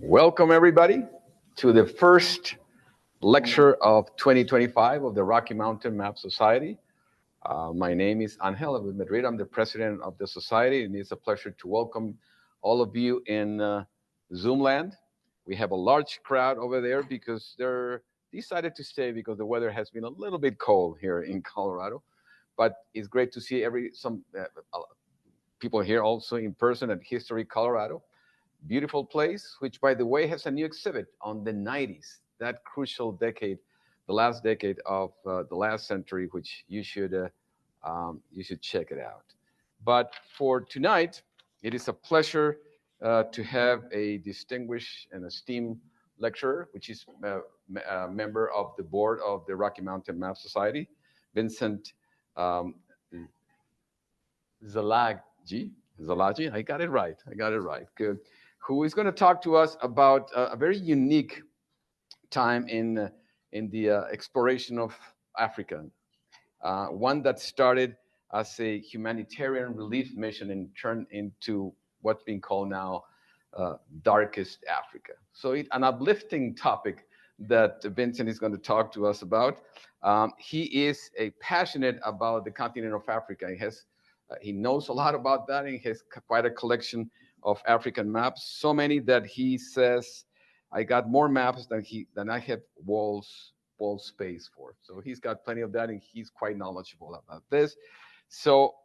Welcome, everybody, to the first lecture of 2025 of the Rocky Mountain Map Society. My name is Angel of Madrid. I'm the president of the society, and it's a pleasure to welcome all of you in Zoom land. We have a large crowd over there because they're decided to stay because the weather has been a little bit cold here in Colorado. But it's great to see some people here also in person at History Colorado. Beautiful place, which, by the way, has a new exhibit on the 90s, that crucial decade, the last decade of the last century, which you should check it out. But for tonight, it is a pleasure to have a distinguished and esteemed lecturer, which is a member of the board of the Rocky Mountain Map Society, Vincent Szilagyi. I got it right. Good. Who is going to talk to us about a very unique time in the exploration of Africa. One that started as a humanitarian relief mission and turned into what's being called now Darkest Africa. So an uplifting topic that Vincent is going to talk to us about. He is passionate about the continent of Africa. He knows a lot about that, and he has quite a collection of African maps, so many that he says, I got more maps than I have wall space for. So he's got plenty of that, and he's quite knowledgeable about this. So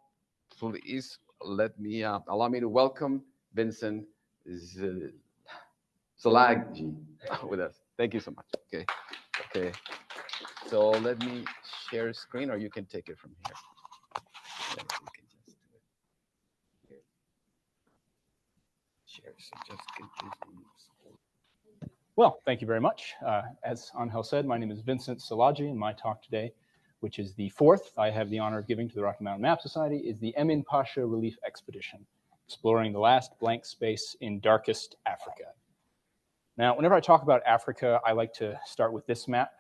please allow me to welcome Vincent Szilagyi with us. Thank you so much. Okay. So let me share screen, or you can take it from here. Well, thank you very much. As Angel said, my name is Vincent Szilagyi, and my talk today, which is the fourth I have the honor of giving to the Rocky Mountain Map Society, is the Emin Pasha Relief Expedition, exploring the last blank space in darkest Africa. Now, whenever I talk about Africa, I like to start with this map.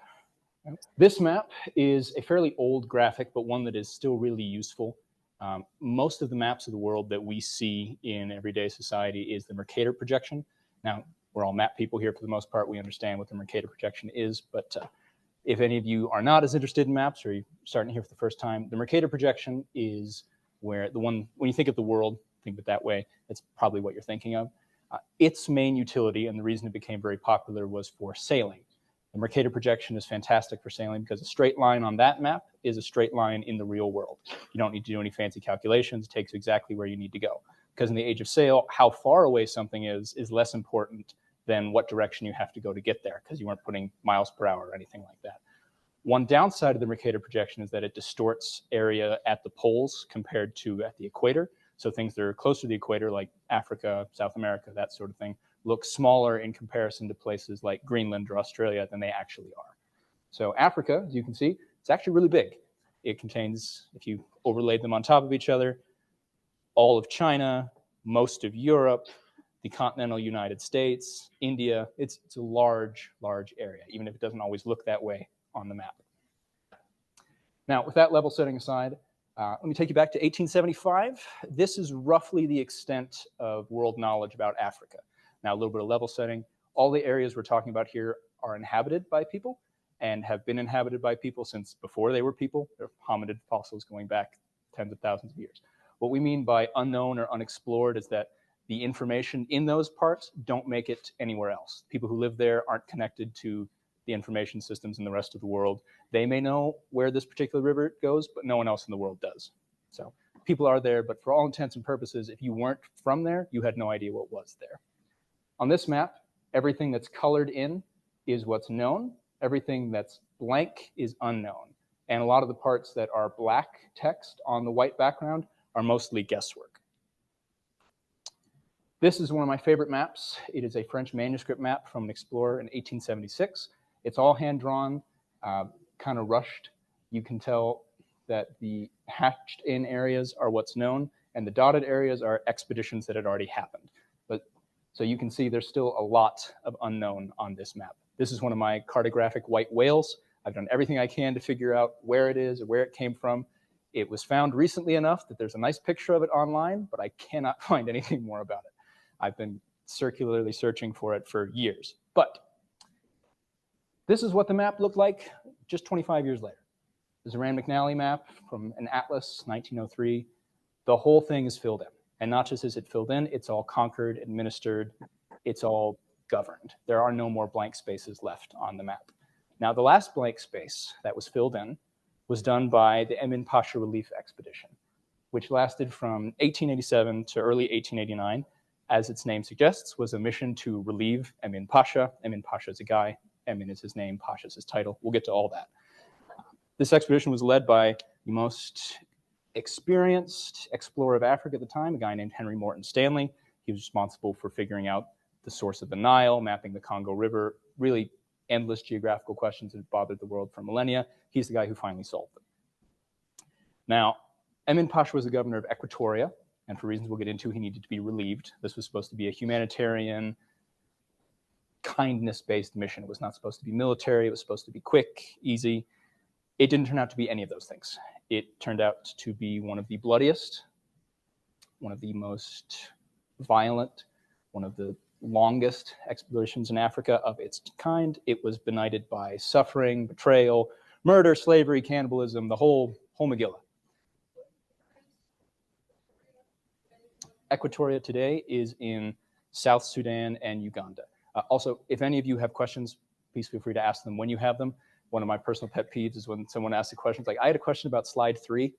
This map is a fairly old graphic, but one that is still really useful. Most of the maps of the world that we see in everyday society is the Mercator projection. Now, we're all map people here for the most part. We understand what the Mercator projection is, but if any of you are not as interested in maps, or you're starting here for the first time, the Mercator projection is where when you think of the world, think of it that way, that's probably what you're thinking of. Its main utility, and the reason it became very popular, was for sailing. The Mercator projection is fantastic for sailing because a straight line on that map is a straight line in the real world. You don't need to do any fancy calculations. It takes you exactly where you need to go. Because in the age of sail, how far away something is less important than what direction you have to go to get there, because you weren't putting miles per hour or anything like that. One downside of the Mercator projection is that it distorts area at the poles compared to at the equator. So things that are closer to the equator, like Africa, South America, that sort of thing, look smaller in comparison to places like Greenland or Australia than they actually are. So Africa, as you can see, it's actually really big. It contains, if you overlaid them on top of each other, all of China, most of Europe, the continental United States, India. It's a large, large area, even if it doesn't always look that way on the map. Now, with that level setting aside, let me take you back to 1875. This is roughly the extent of world knowledge about Africa. Now, a little bit of level setting. All the areas we're talking about here are inhabited by people and have been inhabited by people since before they were people. They're hominid fossils going back tens of thousands of years. What we mean by unknown or unexplored is that the information in those parts don't make it anywhere else. People who live there aren't connected to the information systems in the rest of the world. They may know where this particular river goes, but no one else in the world does. So people are there, but for all intents and purposes, if you weren't from there, you had no idea what was there. On this map, everything that's colored in is what's known. Everything that's blank is unknown. And a lot of the parts that are black text on the white background are mostly guesswork. This is one of my favorite maps. It is a French manuscript map from an explorer in 1876. It's all hand-drawn, kind of rushed. You can tell that the hatched in areas are what's known, and the dotted areas are expeditions that had already happened. So you can see there's still a lot of unknown on this map. This is one of my cartographic white whales. I've done everything I can to figure out where it is or where it came from. It was found recently enough that there's a nice picture of it online, but I cannot find anything more about it. I've been circularly searching for it for years. But this is what the map looked like just 25 years later. There's a Rand McNally map from an atlas, 1903. The whole thing is filled in. And not just is it filled in, it's all conquered, administered, it's all governed. There are no more blank spaces left on the map. Now, the last blank space that was filled in was done by the Emin Pasha Relief Expedition, which lasted from 1887 to early 1889. As its name suggests, was a mission to relieve Emin Pasha. Emin Pasha is a guy. Emin is his name. Pasha is his title. We'll get to all that. This expedition was led by the most experienced explorer of Africa at the time, a guy named Henry Morton Stanley. He was responsible for figuring out the source of the Nile, mapping the Congo River, really endless geographical questions that have bothered the world for millennia. He's the guy who finally solved them. Now, Emin Pasha was the governor of Equatoria, and for reasons we'll get into, he needed to be relieved. This was supposed to be a humanitarian, kindness-based mission. It was not supposed to be military. It was supposed to be quick, easy. It didn't turn out to be any of those things. It turned out to be one of the bloodiest, one of the most violent, one of the longest expeditions in Africa of its kind. It was benighted by suffering, betrayal, murder, slavery, cannibalism, the whole Megillah. Equatoria today is in South Sudan and Uganda. Also, if any of you have questions, please feel free to ask them when you have them. One of my personal pet peeves is when someone asks a question, it's like, I had a question about slide 3,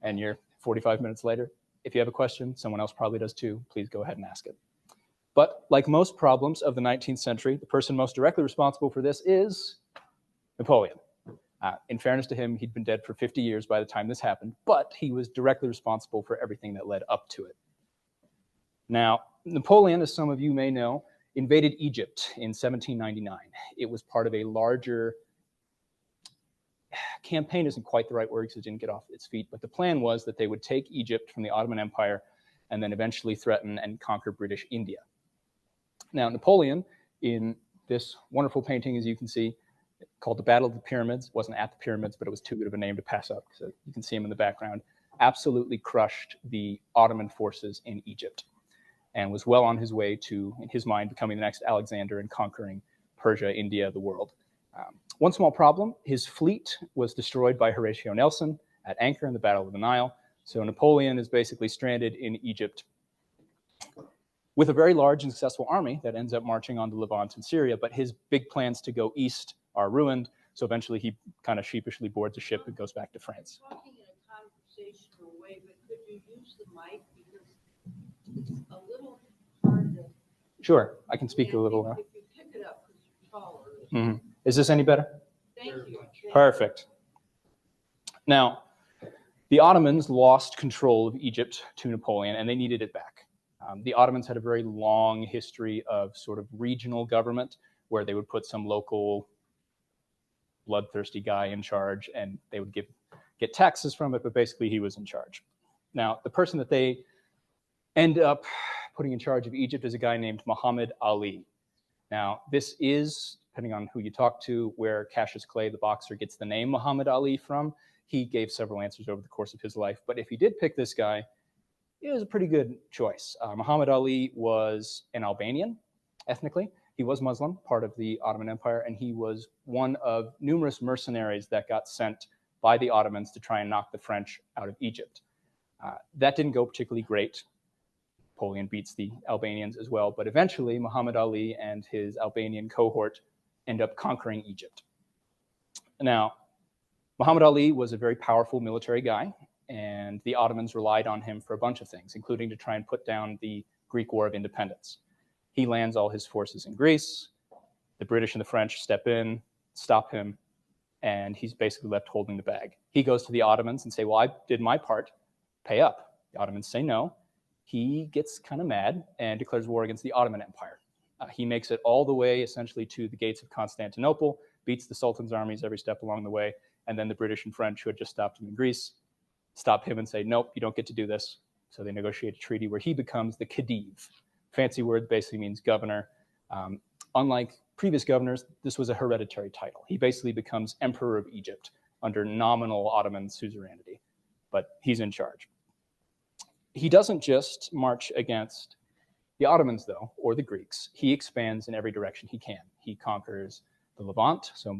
and you're 45 minutes later. If you have a question, someone else probably does too, please go ahead and ask it. But like most problems of the 19th century, the person most directly responsible for this is Napoleon. In fairness to him, he'd been dead for 50 years by the time this happened, but he was directly responsible for everything that led up to it. Now, Napoleon, as some of you may know, invaded Egypt in 1799. It was part of a larger campaign, isn't quite the right word because it didn't get off its feet, but the plan was that they would take Egypt from the Ottoman Empire and then eventually threaten and conquer British India. Now, Napoleon, in this wonderful painting, as you can see, called The Battle of the Pyramids, wasn't at the pyramids, but it was too good of a name to pass up, so you can see him in the background, absolutely crushed the Ottoman forces in Egypt and was well on his way to, in his mind, becoming the next Alexander and conquering Persia, India, the world. One small problem, his fleet was destroyed by Horatio Nelson at anchor in the Battle of the Nile. So Napoleon is basically stranded in Egypt with a very large and successful army that ends up marching on to Levant and Syria, but his big plans to go east are ruined. So eventually he kind of sheepishly boards a ship and goes back to France. Talking in a conversational way, but could you use the mic because it's a little hard to. Sure, I can speak a little. If you pick it up because you're taller. Mm-hmm. Is this any better? Thank you. Perfect. Now, the Ottomans lost control of Egypt to Napoleon, and they needed it back. The Ottomans had a very long history of sort of regional government where they would put some local bloodthirsty guy in charge, and they would get taxes from it, but basically he was in charge. Now, the person that they end up putting in charge of Egypt is a guy named Muhammad Ali. Now, this is, depending on who you talk to, where Cassius Clay, the boxer, gets the name Muhammad Ali from. He gave several answers over the course of his life, but if he did pick this guy, it was a pretty good choice. Muhammad Ali was an Albanian, ethnically. He was Muslim, part of the Ottoman Empire, and he was one of numerous mercenaries that got sent by the Ottomans to try and knock the French out of Egypt. That didn't go particularly great. Napoleon beats the Albanians as well, but eventually Muhammad Ali and his Albanian cohort end up conquering Egypt. Now, Muhammad Ali was a very powerful military guy, and the Ottomans relied on him for a bunch of things, including to try and put down the Greek War of Independence. He lands all his forces in Greece. The British and the French step in, stop him, and he's basically left holding the bag. He goes to the Ottomans and say, well, I did my part, pay up. The Ottomans say no. He gets kind of mad and declares war against the Ottoman Empire. He makes it all the way essentially to the gates of Constantinople, beats the Sultan's armies every step along the way, and then the British and French, who had just stopped him in Greece, stop him and say, nope, you don't get to do this. So they negotiate a treaty where he becomes the Khedive. Fancy word, basically means governor. Unlike previous governors, this was a hereditary title. He basically becomes emperor of Egypt under nominal Ottoman suzerainty, but he's in charge. He doesn't just march against The Ottomans, though, or the Greeks, he expands in every direction he can. He conquers the Levant, so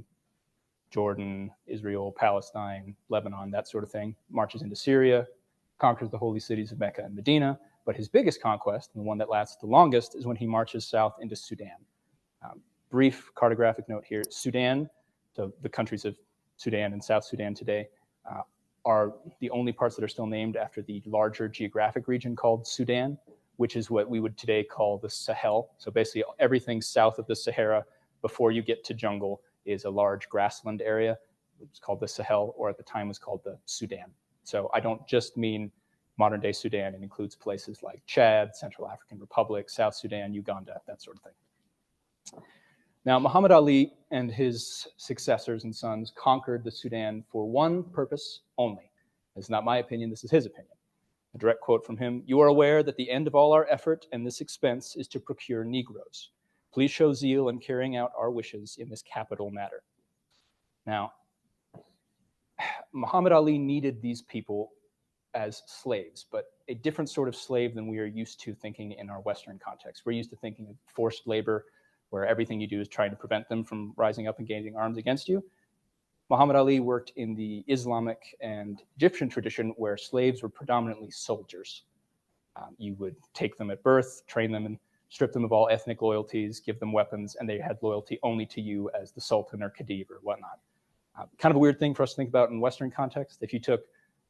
Jordan, Israel, Palestine, Lebanon, that sort of thing, marches into Syria, conquers the holy cities of Mecca and Medina. But his biggest conquest, and the one that lasts the longest, is when he marches south into Sudan. Brief cartographic note here, Sudan, so the countries of Sudan and South Sudan today, are the only parts that are still named after the larger geographic region called Sudan, which is what we would today call the Sahel. So basically everything south of the Sahara before you get to jungle is a large grassland area. It's called the Sahel, or at the time was called the Sudan. So I don't just mean modern day Sudan. It includes places like Chad, Central African Republic, South Sudan, Uganda, that sort of thing. Now, Muhammad Ali and his successors and sons conquered the Sudan for one purpose only. It's not my opinion, this is his opinion. A direct quote from him: "You are aware that the end of all our effort and this expense is to procure Negroes. Please show zeal in carrying out our wishes in this capital matter." Now, Muhammad Ali needed these people as slaves, but a different sort of slave than we are used to thinking in our Western context. We're used to thinking of forced labor, where everything you do is trying to prevent them from rising up and gaining arms against you. Muhammad Ali worked in the Islamic and Egyptian tradition, where slaves were predominantly soldiers. You would take them at birth, train them, and strip them of all ethnic loyalties, give them weapons, and they had loyalty only to you as the Sultan or Khedive or whatnot. Kind of a weird thing for us to think about in Western context. If you took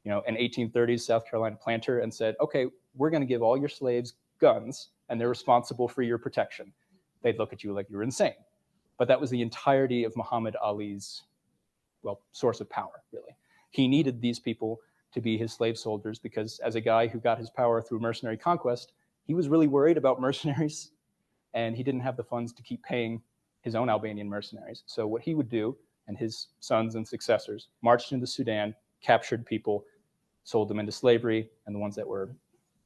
an 1830s South Carolina planter and said, okay, we're going to give all your slaves guns, and they're responsible for your protection, they'd look at you like you were insane. But that was the entirety of Muhammad Ali's, source of power, really. He needed these people to be his slave soldiers because, as a guy who got his power through mercenary conquest, he was really worried about mercenaries, and he didn't have the funds to keep paying his own Albanian mercenaries. So what he would do, and his sons and successors, marched into Sudan, captured people, sold them into slavery, and the ones that were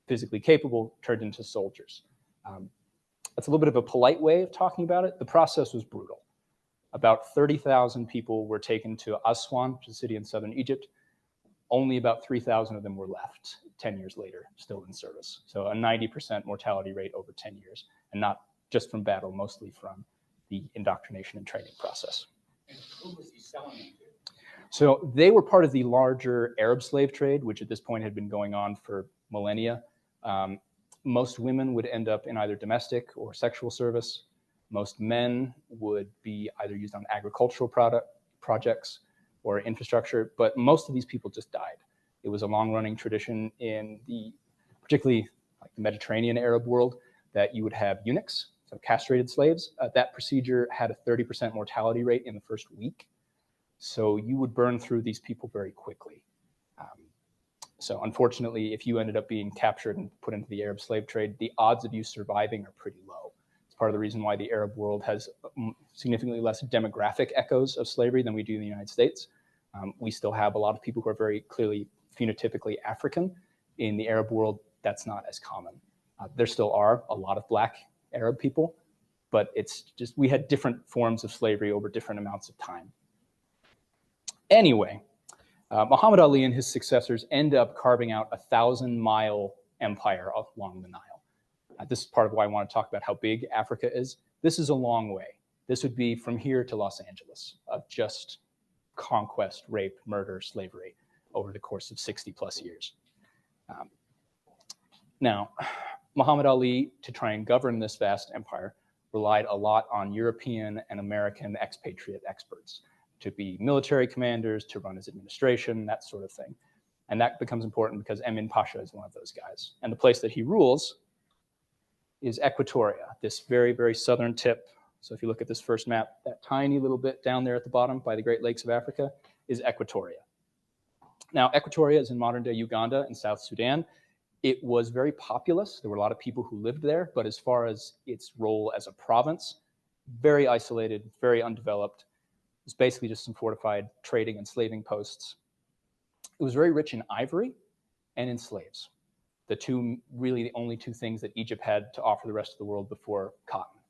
physically capable turned into soldiers. That's a little bit of a polite way of talking about it. The process was brutal. About 30,000 people were taken to Aswan, which is a city in southern Egypt. Only about 3,000 of them were left 10 years later, still in service. So a 90% mortality rate over 10 years, and not just from battle, mostly from the indoctrination and training process. And who was he selling them to? So they were part of the larger Arab slave trade, which at this point had been going on for millennia. Most women would end up in either domestic or sexual service. Most men would be either used on agricultural projects or infrastructure, but most of these people just died. It was a long-running tradition in the, particularly like the Mediterranean Arab world, that you would have eunuchs, so castrated slaves. That procedure had a 30% mortality rate in the first week. So you would burn through these people very quickly. So unfortunately, if you ended up being captured and put into the Arab slave trade, the odds of you surviving are pretty low. It's part of the reason why the Arab world has significantly less demographic echoes of slavery than we do in the United States. We still have a lot of people who are very clearly phenotypically African. In the Arab world, that's not as common. There still are a lot of Black Arab people, but it's just, we had different forms of slavery over different amounts of time. Anyway, Muhammad Ali and his successors end up carving out a 1,000-mile empire along the Nile. This is part of why I want to talk about how big Africa is. This is a long way. This would be from here to Los Angeles of just conquest, rape, murder, slavery over the course of 60 plus years. Now, Muhammad Ali, to try and govern this vast empire, relied a lot on European and American expatriate experts to be military commanders, to run his administration, that sort of thing. And that becomes important because Emin Pasha is one of those guys. And the place that he rules is Equatoria, this very, very southern tip. So if you look at this first map, that tiny little bit down there at the bottom by the Great Lakes of Africa is Equatoria. Now, Equatoria is in modern-day Uganda and South Sudan. It was very populous. There were a lot of people who lived there, but as far as its role as a province, very isolated, very undeveloped. It was basically just some fortified trading and slaving posts. It was very rich in ivory and in slaves. Really the only two things that Egypt had to offer the rest of the world before cotton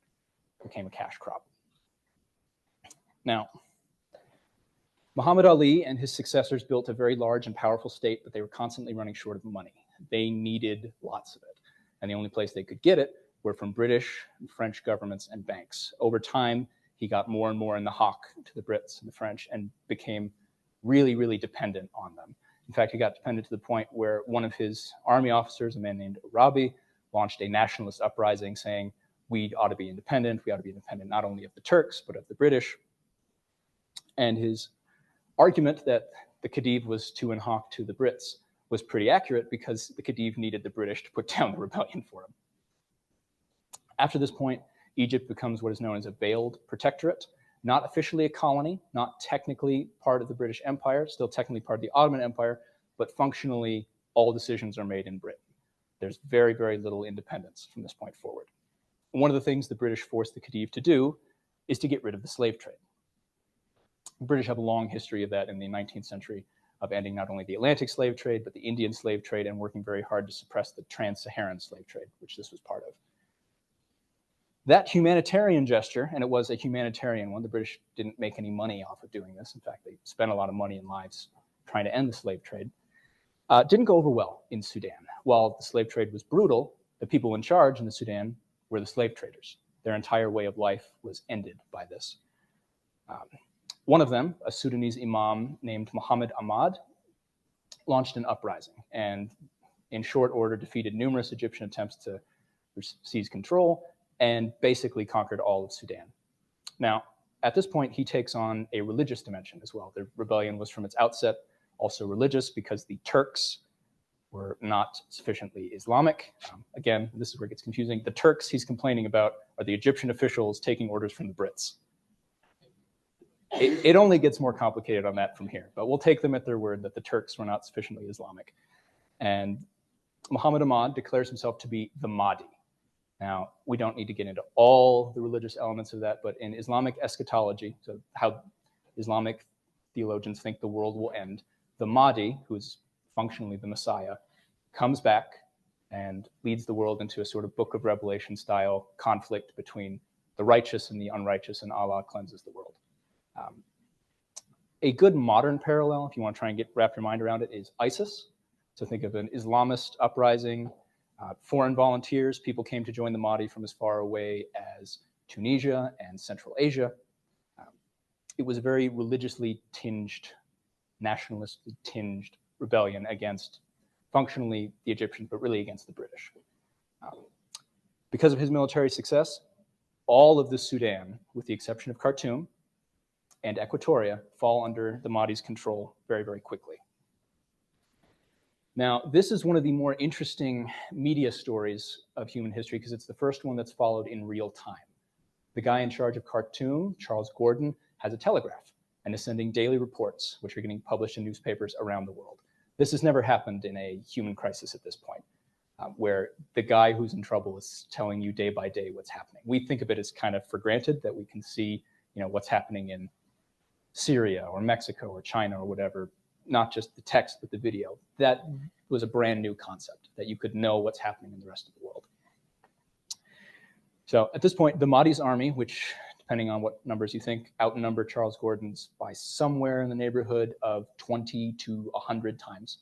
became a cash crop. Now, Muhammad Ali and his successors built a very large and powerful state, but they were constantly running short of money. They needed lots of it. And the only place they could get it were from British and French governments and banks. Over time, he got more and more in the hock to the Brits and the French and became really, really dependent on them. In fact, he got dependent to the point where one of his army officers, a man named Arabi, launched a nationalist uprising saying, we ought to be independent. We ought to be independent not only of the Turks, but of the British. And his argument that the Khedive was too in hock to the Brits was pretty accurate because the Khedive needed the British to put down the rebellion for him. After this point, Egypt becomes what is known as a veiled protectorate, not officially a colony, not technically part of the British Empire, still technically part of the Ottoman Empire, but functionally all decisions are made in Britain. There's very, very little independence from this point forward. One of the things the British forced the Khedive to do is to get rid of the slave trade. The British have a long history of that in the 19th century, of ending not only the Atlantic slave trade, but the Indian slave trade, and working very hard to suppress the trans-Saharan slave trade, which this was part of. That humanitarian gesture, and it was a humanitarian one, the British didn't make any money off of doing this. In fact, they spent a lot of money and lives trying to end the slave trade. Didn't go over well in Sudan. While the slave trade was brutal, the people in charge in the Sudan were the slave traders. Their entire way of life was ended by this. One of them, a Sudanese imam named Muhammad Ahmad, launched an uprising and in short order defeated numerous Egyptian attempts to seize control and basically conquered all of Sudan. Now, at this point, he takes on a religious dimension as well. The rebellion was from its outset also religious because the Turks were not sufficiently Islamic. Again, this is where it gets confusing. The Turks he's complaining about are the Egyptian officials taking orders from the Brits. It only gets more complicated on that from here, but we'll take them at their word that the Turks were not sufficiently Islamic. And Muhammad Ahmad declares himself to be the Mahdi. Now, we don't need to get into all the religious elements of that, but in Islamic eschatology, so how Islamic theologians think the world will end, the Mahdi, who is functionally the Messiah, comes back and leads the world into a sort of Book of Revelation style conflict between the righteous and the unrighteous, and Allah cleanses the world. A good modern parallel, if you want to try and wrap your mind around it, is ISIS. So think of an Islamist uprising, foreign volunteers, people came to join the Mahdi from as far away as Tunisia and Central Asia. It was a very religiously tinged, nationalistically tinged rebellion against functionally the Egyptians, but really against the British. Because of his military success, all of the Sudan, with the exception of Khartoum and Equatoria, fall under the Mahdi's control very, very quickly. Now, this is one of the more interesting media stories of human history because it's the first one that's followed in real time. The guy in charge of Khartoum, Charles Gordon, has a telegraph and is sending daily reports, which are getting published in newspapers around the world. This has never happened in a human crisis at this point, where the guy who's in trouble is telling you day by day what's happening. We think of it as kind of for granted that we can see, what's happening in Syria or Mexico or China or whatever, not just the text, but the video. That was a brand new concept, that you could know what's happening in the rest of the world. So at this point, the Mahdi's army, which, depending on what numbers you think, outnumber Charles Gordon's by somewhere in the neighborhood of 20 to 100 times,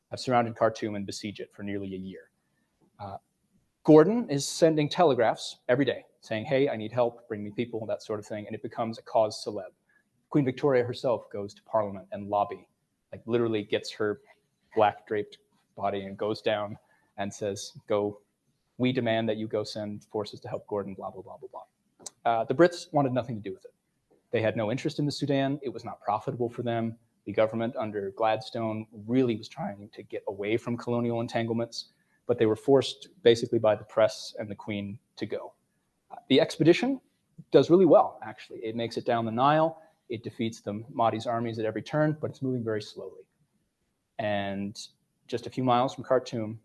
have surrounded Khartoum and besieged it for nearly a year. Gordon is sending telegraphs every day saying, hey, I need help, bring me people, that sort of thing, and it becomes a cause celeb. Queen Victoria herself goes to Parliament and lobby, like literally gets her black draped body and goes down and says, we demand that you go send forces to help Gordon, blah, blah, blah, blah, blah. The Brits wanted nothing to do with it. They had no interest in the Sudan. It was not profitable for them. The government under Gladstone really was trying to get away from colonial entanglements, but they were forced basically by the press and the Queen to go. The expedition does really well, actually. It makes it down the Nile. It defeats the Mahdi's armies at every turn, but it's moving very slowly. And just a few miles from Khartoum,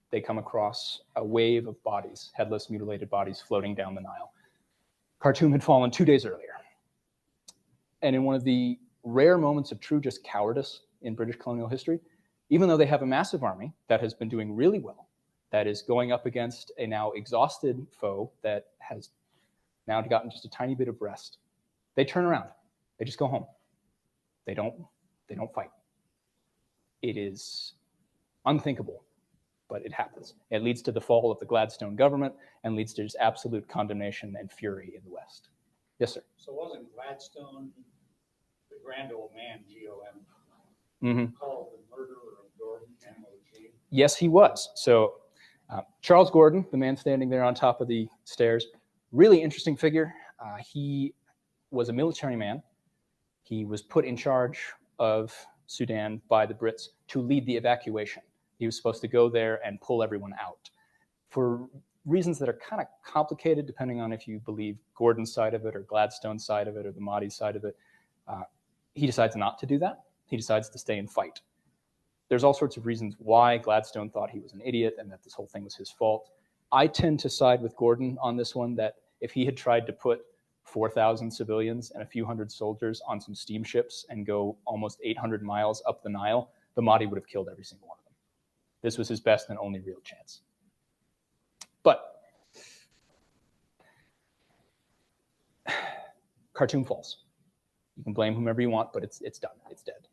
they come across a wave of bodies, headless, mutilated bodies floating down the Nile. Khartoum had fallen 2 days earlier. And in one of the rare moments of true just cowardice in British colonial history, even though they have a massive army that has been doing really well, that is going up against a now exhausted foe that has now gotten just a tiny bit of rest, they turn around. They just go home. They don't fight. It is unthinkable but it happens. It leads to the fall of the Gladstone government and leads to just absolute condemnation and fury in the West. Yes, sir. So wasn't Gladstone the grand old man, G-O-M, called the murderer of Gordon, M-O-G? Yes, he was. So Charles Gordon, the man standing there on top of the stairs, really interesting figure. He was a military man. He was put in charge of Sudan by the Brits to lead the evacuation. He was supposed to go there and pull everyone out. For reasons that are kind of complicated, depending on if you believe Gordon's side of it or Gladstone's side of it or the Mahdi's side of it, he decides not to do that. He decides to stay and fight. There's all sorts of reasons why Gladstone thought he was an idiot and that this whole thing was his fault. I tend to side with Gordon on this one, that if he had tried to put 4,000 civilians and a few hundred soldiers on some steamships and go almost 800 miles up the Nile, the Mahdi would have killed every single one of them. This was his best and only real chance. But Khartoum falls. You can blame whomever you want, but it's done. It's dead.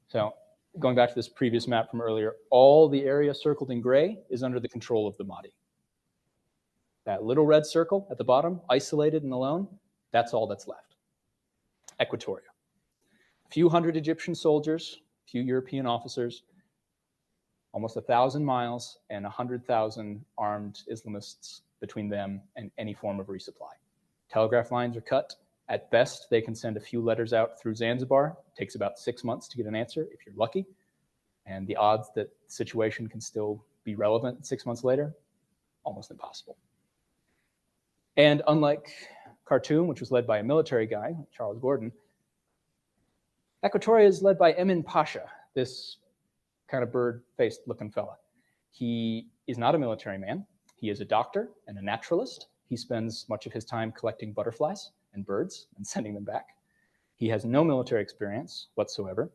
So going back to this previous map from earlier, all the area circled in gray is under the control of the Mahdi. That little red circle at the bottom, isolated and alone, that's all that's left. Equatoria. A few hundred Egyptian soldiers, a few European officers, almost 1,000 miles, and 100,000 armed Islamists between them and any form of resupply. Telegraph lines are cut. At best, they can send a few letters out through Zanzibar. It takes about 6 months to get an answer if you're lucky. And the odds that the situation can still be relevant 6 months later, almost impossible. And unlike Khartoum, which was led by a military guy, Charles Gordon, Equatoria is led by Emin Pasha, this kind of bird-faced looking fella. He is not a military man. He is a doctor and a naturalist. He spends much of his time collecting butterflies and birds and sending them back. He has no military experience whatsoever.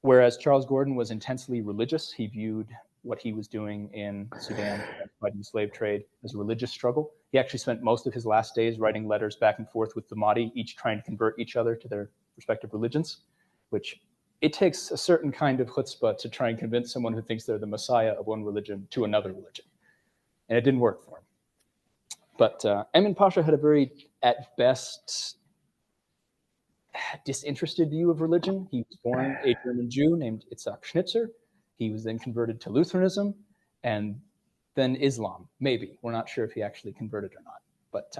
Whereas Charles Gordon was intensely religious, he viewed what he was doing in Sudan, fighting the slave trade, as a religious struggle. He actually spent most of his last days writing letters back and forth with the Mahdi, each trying to convert each other to their respective religions, which it takes a certain kind of chutzpah to try and convince someone who thinks they're the messiah of one religion to another religion. And it didn't work for him. But Emin Pasha had a very, at best, disinterested view of religion. He was born a German Jew named Itzhak Schnitzer. He was then converted to Lutheranism and then Islam, maybe. We're not sure if he actually converted or not. But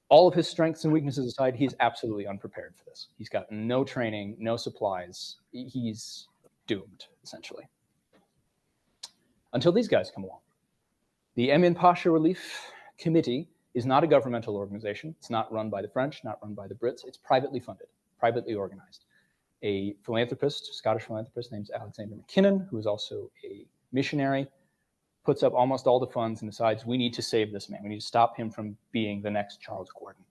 all of his strengths and weaknesses aside, he's absolutely unprepared for this. He's got no training, no supplies. He's doomed, essentially. Until these guys come along. The Emin Pasha Relief Committee is not a governmental organization. It's not run by the French, not run by the Brits. It's privately funded, privately organized. A philanthropist, Scottish philanthropist named Alexander McKinnon, who is also a missionary, puts up almost all the funds and decides we need to save this man. We need to stop him from being the next Charles Gordon.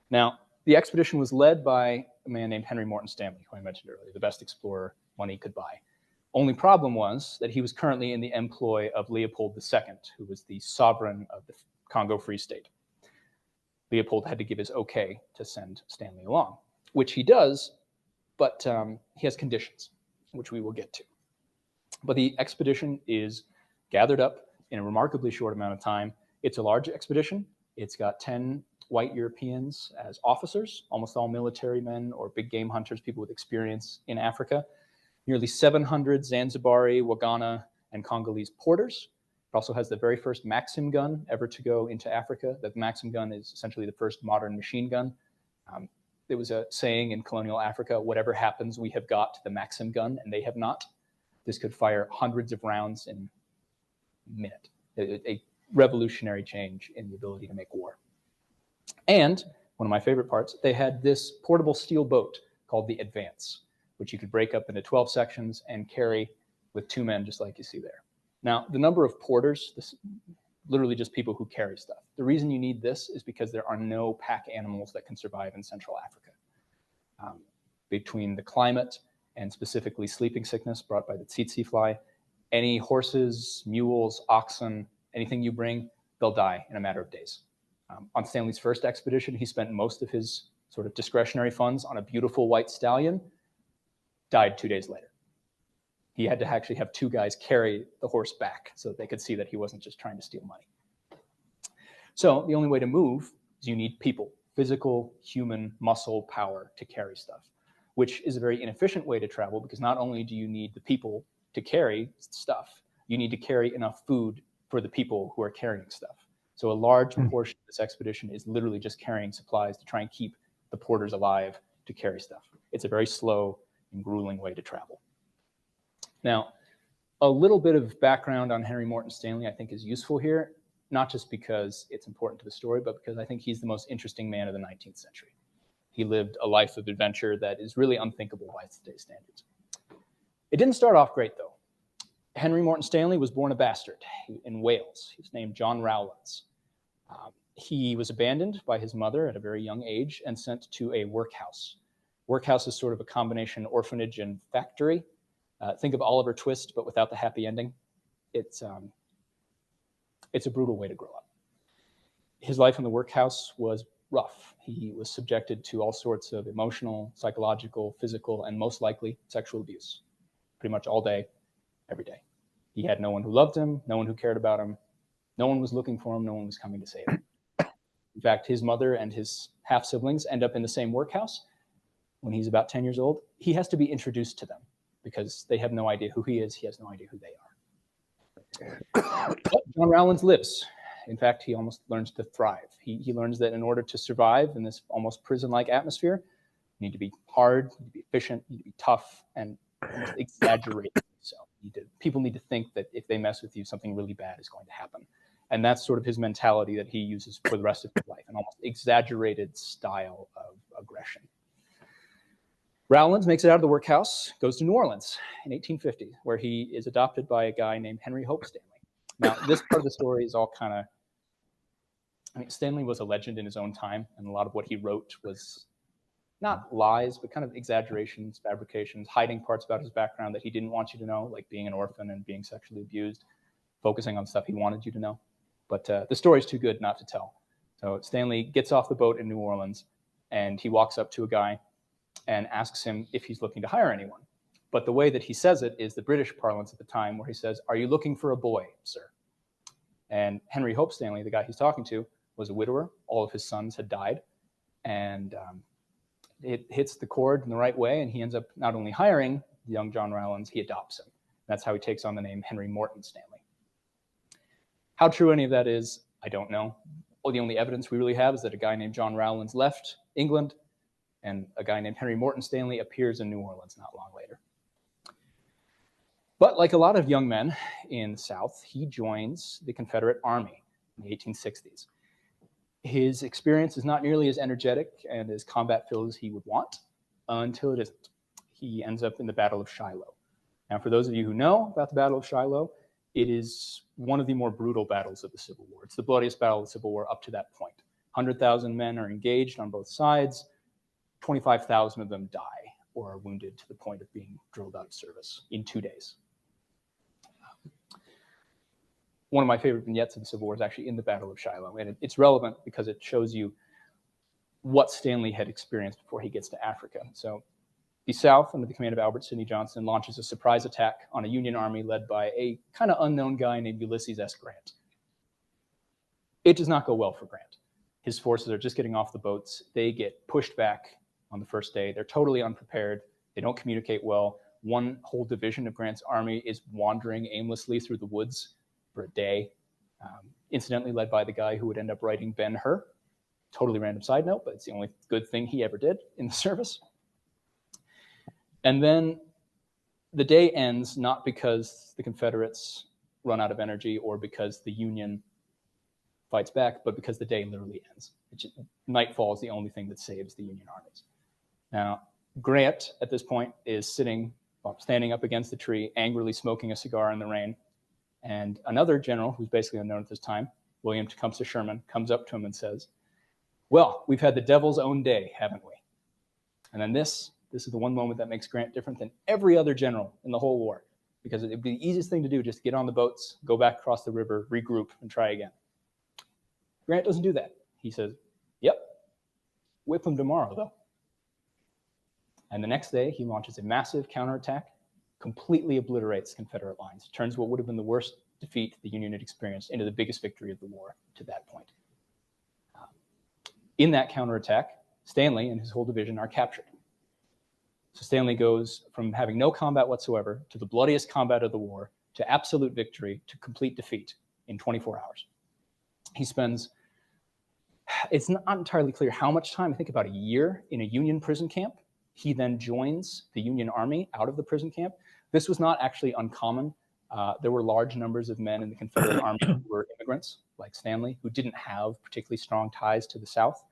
Now, the expedition was led by a man named Henry Morton Stanley, who I mentioned earlier, the best explorer money could buy. Only problem was that he was currently in the employ of Leopold II, who was the sovereign of the Congo Free State. Leopold had to give his okay to send Stanley along, which he does, but he has conditions, which we will get to. But the expedition is gathered up in a remarkably short amount of time. It's a large expedition. It's got 10 white Europeans as officers, almost all military men or big game hunters, people with experience in Africa. Nearly 700 Zanzibari, Wagana, and Congolese porters. It also has the very first Maxim gun ever to go into Africa. The Maxim gun is essentially the first modern machine gun. There was a saying in colonial Africa, whatever happens, we have got the Maxim gun, and they have not. This could fire hundreds of rounds in a minute. A revolutionary change in the ability to make war. And one of my favorite parts, they had this portable steel boat called the Advance, which you could break up into 12 sections and carry with 2 men, just like you see there. Now, the number of porters, this literally just people who carry stuff. The reason you need this is because there are no pack animals that can survive in Central Africa. Between the climate and specifically sleeping sickness brought by the tsetse fly, any horses, mules, oxen, anything you bring, they'll die in a matter of days. On Stanley's first expedition, he spent most of his sort of discretionary funds on a beautiful white stallion, died 2 days later. He had to actually have two guys carry the horse back so that they could see that he wasn't just trying to steal money. So the only way to move is you need people, physical, human, muscle power to carry stuff, which is a very inefficient way to travel because not only do you need the people to carry stuff, you need to carry enough food for the people who are carrying stuff. So a large portion of this expedition is literally just carrying supplies to try and keep the porters alive to carry stuff. It's a very slow and grueling way to travel. Now, a little bit of background on Henry Morton Stanley I think is useful here, not just because it's important to the story, but because I think he's the most interesting man of the 19th century. He lived a life of adventure that is really unthinkable by today's standards. It didn't start off great, though. Henry Morton Stanley was born a bastard in Wales. He was named John Rowlands. He was abandoned by his mother at a very young age and sent to a workhouse. Workhouse is sort of a combination orphanage and factory. Think of Oliver Twist, but without the happy ending. It's a brutal way to grow up. His life in the workhouse was rough. He was subjected to all sorts of emotional, psychological, physical, and most likely sexual abuse, pretty much all day, every day. He had no one who loved him, no one who cared about him, no one was looking for him, no one was coming to save him. In fact, his mother and his half-siblings end up in the same workhouse. When he's about 10 years old, he has to be introduced to them because they have no idea who he is, he has no idea who they are. But John Rowlands lives. In fact, he almost learns to thrive. He learns that in order to survive in this almost prison-like atmosphere, you need to be hard, you need to be efficient, you need to be tough, and almost exaggerate. So people need to think that if they mess with you, something really bad is going to happen. And that's sort of his mentality that he uses for the rest of his life, an almost exaggerated style of aggression. Rowlands makes it out of the workhouse, goes to New Orleans in 1850, where he is adopted by a guy named Henry Hope Stanley. Now, this part of the story is all kind of, Stanley was a legend in his own time, and a lot of what he wrote was not lies, but kind of exaggerations, fabrications, hiding parts about his background that he didn't want you to know, like being an orphan and being sexually abused, focusing on stuff he wanted you to know. But the story's too good not to tell. So Stanley gets off the boat in New Orleans, and he walks up to a guy and asks him if he's looking to hire anyone. But the way that he says it is the British parlance at the time, where he says, "Are you looking for a boy, sir?" And Henry Hope Stanley, the guy he's talking to, was a widower. All of his sons had died. And it hits the chord in the right way, and he ends up not only hiring young John Rowlands, he adopts him. That's how he takes on the name Henry Morton Stanley. How true any of that is, I don't know. The only evidence we really have is that a guy named John Rowlands left England, and a guy named Henry Morton Stanley appears in New Orleans not long later. But like a lot of young men in the South, he joins the Confederate Army in the 1860s. His experience is not nearly as energetic and as combat-filled as he would want until it isn't. He ends up in the Battle of Shiloh. Now, for those of you who know about the Battle of Shiloh, it is one of the more brutal battles of the Civil War. It's the bloodiest battle of the Civil War up to that point. 100,000 men are engaged on both sides. 25,000 of them die or are wounded to the point of being drilled out of service in 2 days. One of my favorite vignettes of the Civil War is actually in the Battle of Shiloh, and it's relevant because it shows you what Stanley had experienced before he gets to Africa. So the South, under the command of Albert Sidney Johnston, launches a surprise attack on a Union army led by a kind of unknown guy named Ulysses S. Grant. It does not go well for Grant. His forces are just getting off the boats. They get pushed back on the first day. They're totally unprepared. They don't communicate well. One whole division of Grant's army is wandering aimlessly through the woods for a day, incidentally led by the guy who would end up writing Ben-Hur. Totally random side note, but it's the only good thing he ever did in the service. And then the day ends not because the Confederates run out of energy or because the Union fights back, but because the day literally ends. Nightfall is the only thing that saves the Union armies. Now, Grant, at this point, is standing up against the tree, angrily smoking a cigar in the rain. And another general, who's basically unknown at this time, William Tecumseh Sherman, comes up to him and says, "Well, we've had the devil's own day, haven't we?" And then this is the one moment that makes Grant different than every other general in the whole war, because it'd be the easiest thing to do, just get on the boats, go back across the river, regroup, and try again. Grant doesn't do that. He says, "Yep, whip him tomorrow, though." And the next day, he launches a massive counterattack, completely obliterates Confederate lines, turns what would have been the worst defeat the Union had experienced into the biggest victory of the war to that point. In that counterattack, Stanley and his whole division are captured. So Stanley goes from having no combat whatsoever to the bloodiest combat of the war to absolute victory to complete defeat in 24 hours. He spends, it's not entirely clear how much time, I think about a year in a Union prison camp. He then joins the Union Army out of the prison camp. This was not actually uncommon. There were large numbers of men in the Confederate Army who were immigrants, like Stanley, who didn't have particularly strong ties to the South.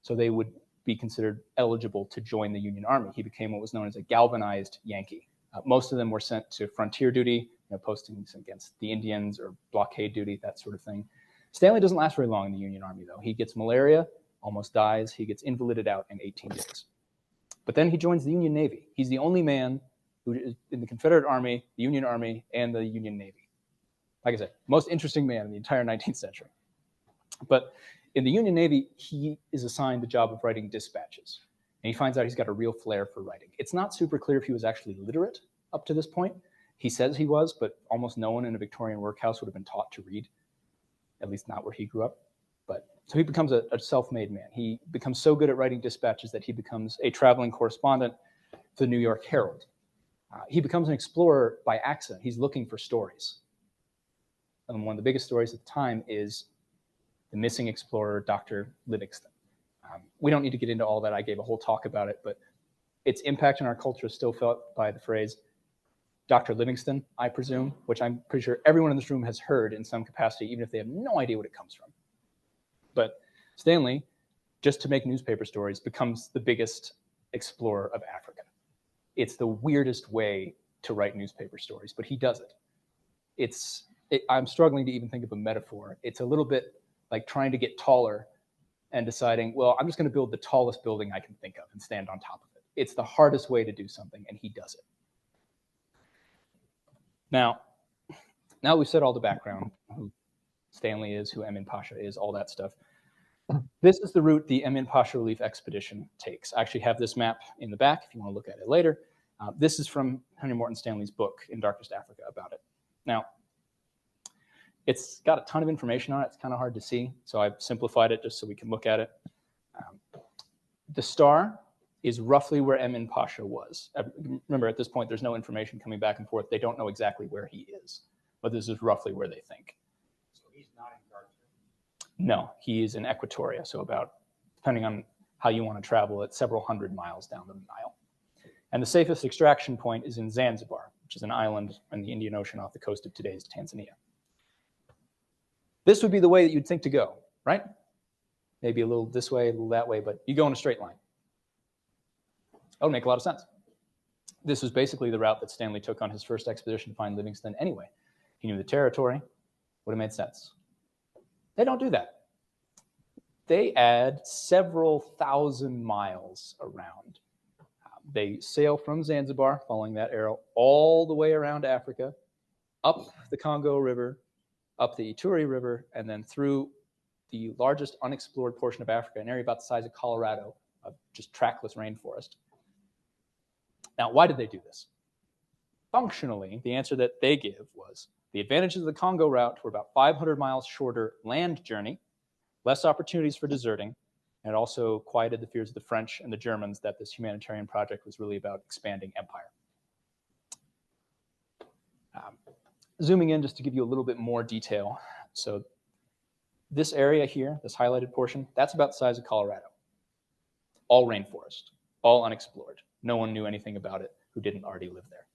So they would be considered eligible to join the Union Army. He became what was known as a galvanized Yankee. Most of them were sent to frontier duty, postings against the Indians or blockade duty, that sort of thing. Stanley doesn't last very long in the Union Army, though. He gets malaria, almost dies. He gets invalided out in 18 days. But then he joins the Union Navy. He's the only man who is in the Confederate Army, the Union Army, and the Union Navy. Like I said, most interesting man in the entire 19th century. But in the Union Navy, he is assigned the job of writing dispatches. And he finds out he's got a real flair for writing. It's not super clear if he was actually literate up to this point. He says he was, but almost no one in a Victorian workhouse would have been taught to read, at least not where he grew up. So he becomes a self-made man. He becomes so good at writing dispatches that he becomes a traveling correspondent for the New York Herald. He becomes an explorer by accident. He's looking for stories. And one of the biggest stories at the time is the missing explorer, Dr. Livingston. We don't need to get into all that. I gave a whole talk about it, but its impact on our culture is still felt by the phrase Dr. Livingston, I presume, which I'm pretty sure everyone in this room has heard in some capacity, even if they have no idea what it comes from. But Stanley, just to make newspaper stories, becomes the biggest explorer of Africa. It's the weirdest way to write newspaper stories, but he does it. I'm struggling to even think of a metaphor. It's a little bit like trying to get taller and deciding, well, I'm just going to build the tallest building I can think of and stand on top of it. It's the hardest way to do something, and he does it. Now we've said all the background, who Stanley is, who Emin Pasha is, all that stuff. This is the route the Emin Pasha Relief Expedition takes. I actually have this map in the back if you want to look at it later. This is from Henry Morton Stanley's book, In Darkest Africa, about it. Now, it's got a ton of information on it. It's kind of hard to see, so I've simplified it just so we can look at it. The star is roughly where Emin Pasha was. Remember, at this point, there's no information coming back and forth. They don't know exactly where he is, but this is roughly where they think. So he's not in Khartoum? No, he is in Equatoria, so about, depending on how you want to travel, it's several hundred miles down the Nile. And the safest extraction point is in Zanzibar, which is an island in the Indian Ocean off the coast of today's Tanzania. This would be the way that you'd think to go, right? Maybe a little this way, a little that way, but you go in a straight line. That would make a lot of sense. This was basically the route that Stanley took on his first expedition to find Livingston anyway. He knew the territory, would have made sense. They don't do that. They add several thousand miles around. They sail from Zanzibar, following that arrow, all the way around Africa, up the Congo River, up the Ituri River, and then through the largest unexplored portion of Africa, an area about the size of Colorado, of just trackless rainforest. Now, why did they do this? Functionally, the answer that they give was the advantages of the Congo route were about 500 miles shorter land journey, less opportunities for deserting, and it also quieted the fears of the French and the Germans that this humanitarian project was really about expanding empire. Zooming in just to give you a little bit more detail. So this area here, this highlighted portion, that's about the size of Colorado. All rainforest, all unexplored. No one knew anything about it who didn't already live there.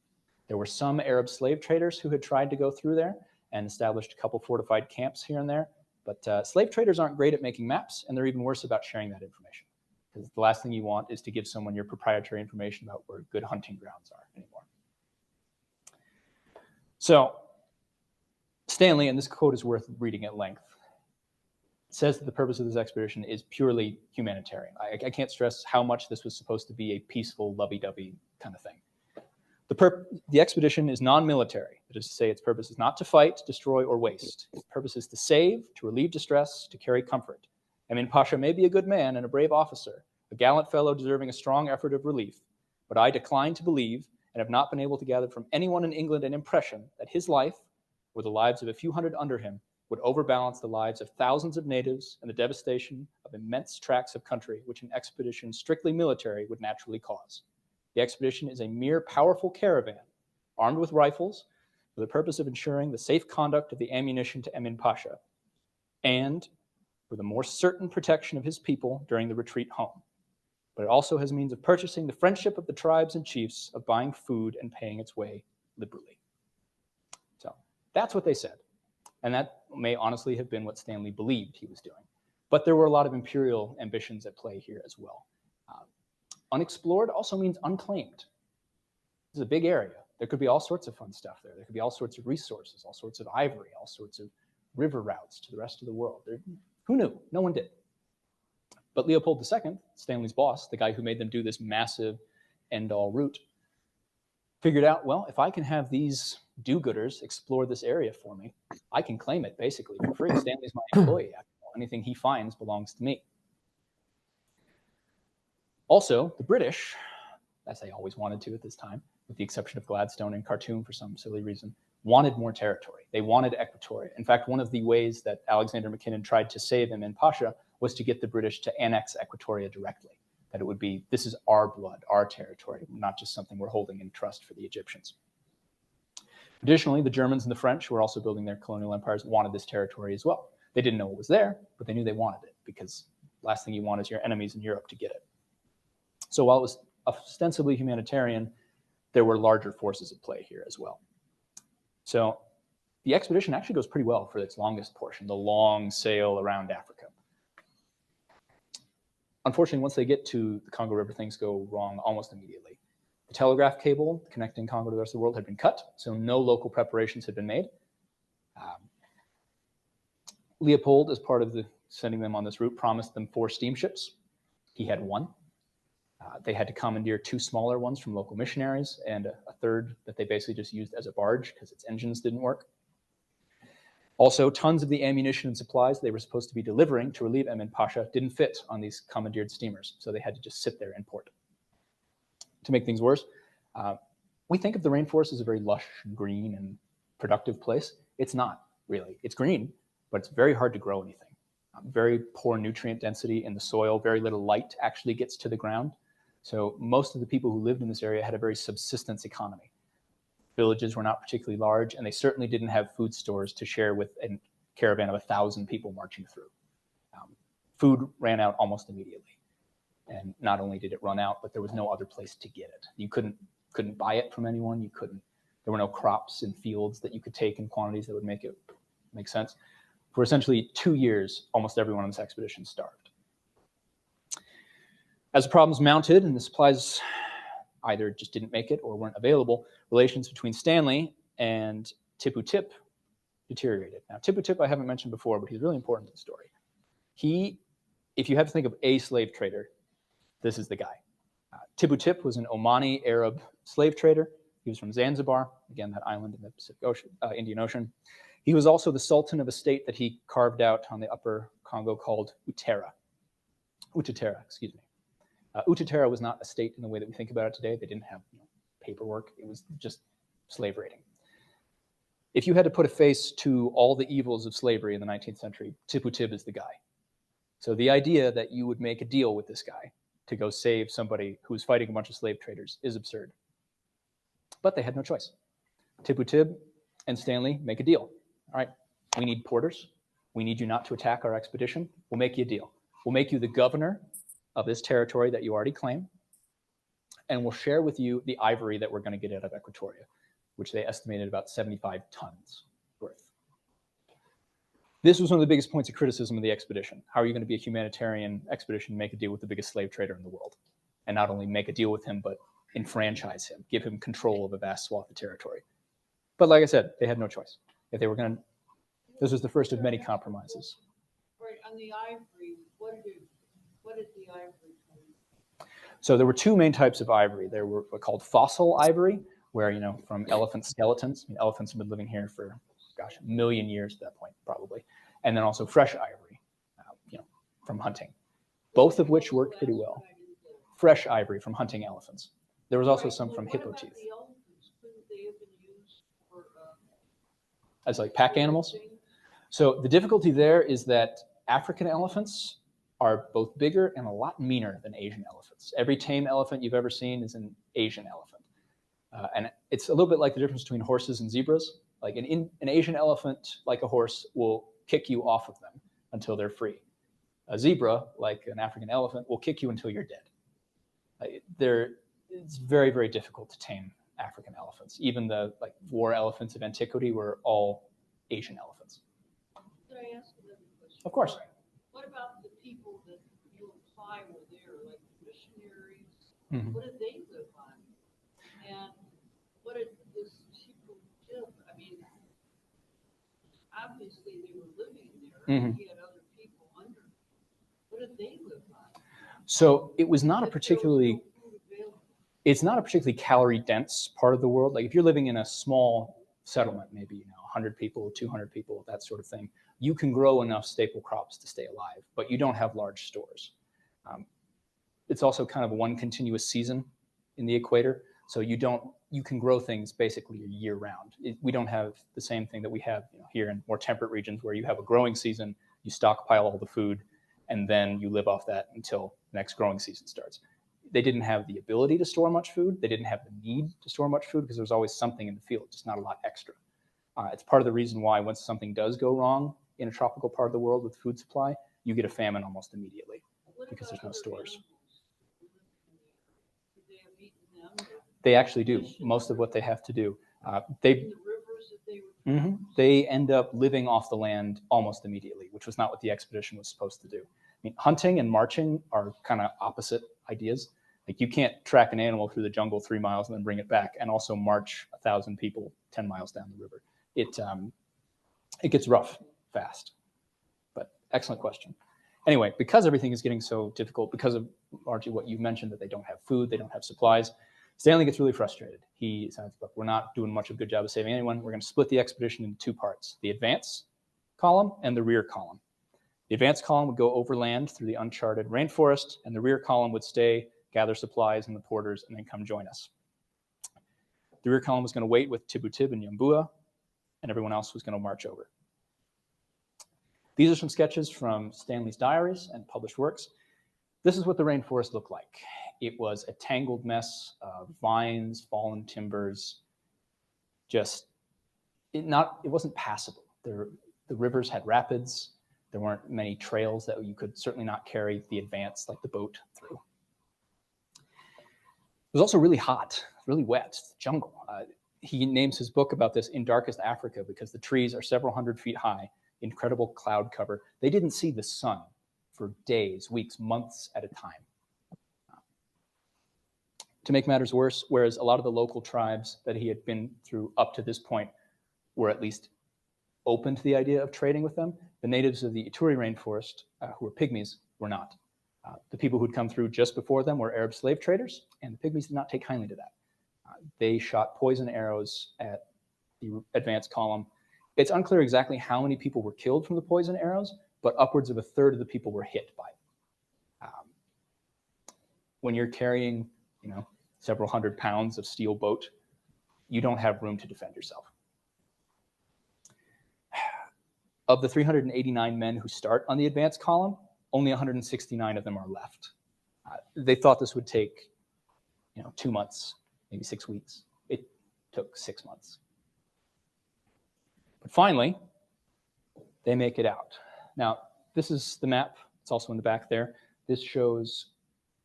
There were some Arab slave traders who had tried to go through there and established a couple fortified camps here and there. But slave traders aren't great at making maps, and they're even worse about sharing that information. Because the last thing you want is to give someone your proprietary information about where good hunting grounds are anymore. So Stanley, and this quote is worth reading at length, says that the purpose of this expedition is purely humanitarian. I can't stress how much this was supposed to be a peaceful, lovey-dovey kind of thing. The expedition is non-military. That is to say, its purpose is not to fight, destroy, or waste. Its purpose is to save, to relieve distress, to carry comfort. Emin Pasha may be a good man and a brave officer, a gallant fellow deserving a strong effort of relief, but I decline to believe, and have not been able to gather from anyone in England an impression that his life, or the lives of a few hundred under him, would overbalance the lives of thousands of natives and the devastation of immense tracts of country which an expedition strictly military would naturally cause. The expedition is a mere powerful caravan, armed with rifles, for the purpose of ensuring the safe conduct of the ammunition to Emin Pasha, and for the more certain protection of his people during the retreat home. But it also has means of purchasing the friendship of the tribes and chiefs, of buying food and paying its way liberally. So that's what they said. And that may honestly have been what Stanley believed he was doing. But there were a lot of imperial ambitions at play here as well. Unexplored also means unclaimed. This is a big area. There could be all sorts of fun stuff there. There could be all sorts of resources, all sorts of ivory, all sorts of river routes to the rest of the world. Who knew? No one did. But Leopold II, Stanley's boss, the guy who made them do this massive end-all route, figured out, well, if I can have these do-gooders explore this area for me, I can claim it basically for free. Stanley's my employee. Anything he finds belongs to me. Also, the British, as they always wanted to at this time, with the exception of Gladstone and Khartoum for some silly reason, wanted more territory. They wanted Equatoria. In fact, one of the ways that Alexander Mackinnon tried to save Emin Pasha was to get the British to annex Equatoria directly, that it would be, this is our blood, our territory, not just something we're holding in trust for the Egyptians. Additionally, the Germans and the French, who were also building their colonial empires, wanted this territory as well. They didn't know it was there, but they knew they wanted it, because the last thing you want is your enemies in Europe to get it. So while it was ostensibly humanitarian, there were larger forces at play here as well. So the expedition actually goes pretty well for its longest portion, the long sail around Africa. Unfortunately, once they get to the Congo River, things go wrong almost immediately. The telegraph cable connecting Congo to the rest of the world had been cut, so no local preparations had been made. Leopold, as part of sending them on this route, promised them 4 steamships. He had 1. They had to commandeer 2 smaller ones from local missionaries and a third that they basically just used as a barge because its engines didn't work. Also, tons of the ammunition and supplies they were supposed to be delivering to relieve Emin Pasha didn't fit on these commandeered steamers, so they had to just sit there in port. To make things worse, we think of the rainforest as a very lush, green, and productive place. It's not really. It's green, but it's very hard to grow anything. Very poor nutrient density in the soil, very little light actually gets to the ground. So most of the people who lived in this area had a very subsistence economy. Villages were not particularly large, and they certainly didn't have food stores to share with a caravan of 1,000 people marching through. Food ran out almost immediately. And not only did it run out, but there was no other place to get it. You couldn't buy it from anyone. There were no crops in fields that you could take in quantities that would make it make sense. For essentially 2 years, almost everyone on this expedition starved. As the problems mounted and the supplies either just didn't make it or weren't available, relations between Stanley and Tipu Tip deteriorated. Now, Tipu Tip I haven't mentioned before, but he's really important to the story. If you have to think of a slave trader, this is the guy. Tipu Tip was an Omani Arab slave trader. He was from Zanzibar, again, that island in the Pacific Ocean, Indian Ocean. He was also the sultan of a state that he carved out on the upper Congo called Utaterra, excuse me. Utaterra was not a state in the way that we think about it today. They didn't have paperwork. It was just slave raiding. If you had to put a face to all the evils of slavery in the 19th century, Tipu Tip is the guy. So the idea that you would make a deal with this guy to go save somebody who's fighting a bunch of slave traders is absurd. But they had no choice. Tipu Tip and Stanley make a deal. All right, we need porters. We need you not to attack our expedition. We'll make you a deal. We'll make you the governor of this territory that you already claim, and we'll share with you the ivory that we're going to get out of Equatoria, which they estimated about 75 tons worth. This was one of the biggest points of criticism of the expedition. How are you going to be a humanitarian expedition and make a deal with the biggest slave trader in the world? And not only make a deal with him, but enfranchise him, give him control of a vast swath of territory. But like I said, they had no choice. If they were going to, this was the first of many compromises. Right, on the ivory, what did the ivory come? So there were 2 main types of ivory. There were called fossil ivory, where, from elephant skeletons. Elephants have been living here for, gosh, 1 million years at that point, probably. And then also fresh ivory, from hunting, both of which worked pretty well. Fresh ivory from hunting elephants. There was also some from hippo teeth. The old as like pack animals. So the difficulty there is that African elephants are both bigger and a lot meaner than Asian elephants. Every tame elephant you've ever seen is an Asian elephant. And it's a little bit like the difference between horses and zebras. Like an Asian elephant, like a horse, will kick you off of them until they're free. A zebra, like an African elephant, will kick you until you're dead. It's very, very difficult to tame African elephants. Even the war elephants of antiquity were all Asian elephants. Could I ask another question? Of course. What about the people that you imply were there, like missionaries? Mm-hmm. What did they live on? And what did those people live? I mean, obviously they were living there. Mm-hmm. He had other people under. What did they live on? So it was not a particularly, it's not a particularly calorie dense part of the world. Like if you're living in a small settlement, maybe 100 people, 200 people, that sort of thing, you can grow enough staple crops to stay alive, but you don't have large stores. It's also kind of one continuous season in the equator, so you can grow things basically year round. We don't have the same thing that we have here in more temperate regions where you have a growing season, you stockpile all the food, and then you live off that until the next growing season starts. They didn't have the ability to store much food. They didn't have the need to store much food because there was always something in the field, just not a lot extra. It's part of the reason why once something does go wrong in a tropical part of the world with food supply, you get a famine almost immediately because there's no stores. They actually do most of what they have to do. They end up living off the land almost immediately, which was not what the expedition was supposed to do. I mean, hunting and marching are kind of opposite ideas. Like you can't track an animal through the jungle 3 miles and then bring it back and also march 1,000 people 10 miles down the river. It gets rough fast, but excellent question. Anyway, because everything is getting so difficult, because of largely what you've mentioned, that they don't have food, they don't have supplies, Stanley gets really frustrated. He says, look, we're not doing much of a good job of saving anyone. We're going to split the expedition into 2 parts, the advance column and the rear column. The advance column would go overland through the uncharted rainforest, and the rear column would stay, gather supplies in the porters, and then come join us. The rear column was going to wait with Tibutib and Yambua, and everyone else was going to march over. These are some sketches from Stanley's diaries and published works. This is what the rainforest looked like. It was a tangled mess of vines, fallen timbers, it wasn't passable. The rivers had rapids. There weren't many trails that you could certainly not carry the advance, like the boat, through. It was also really hot, really wet, jungle. He names his book about this In Darkest Africa because the trees are several hundred feet high, incredible cloud cover. They didn't see the sun for days, weeks, months at a time. To make matters worse, whereas a lot of the local tribes that he had been through up to this point were at least open to the idea of trading with them, the natives of the Ituri rainforest, who were pygmies, were not. The people who'd come through just before them were Arab slave traders, and the pygmies did not take kindly to that. They shot poison arrows at the advance column. It's unclear exactly how many people were killed from the poison arrows, but upwards of 1/3 of the people were hit by it. When you're carrying, several hundred pounds of steel boat, you don't have room to defend yourself. Of the 389 men who start on the advance column, only 169 of them are left. They thought this would take, 2 months, maybe 6 weeks. It took 6 months. But finally, they make it out. Now, this is the map. It's also in the back there. This shows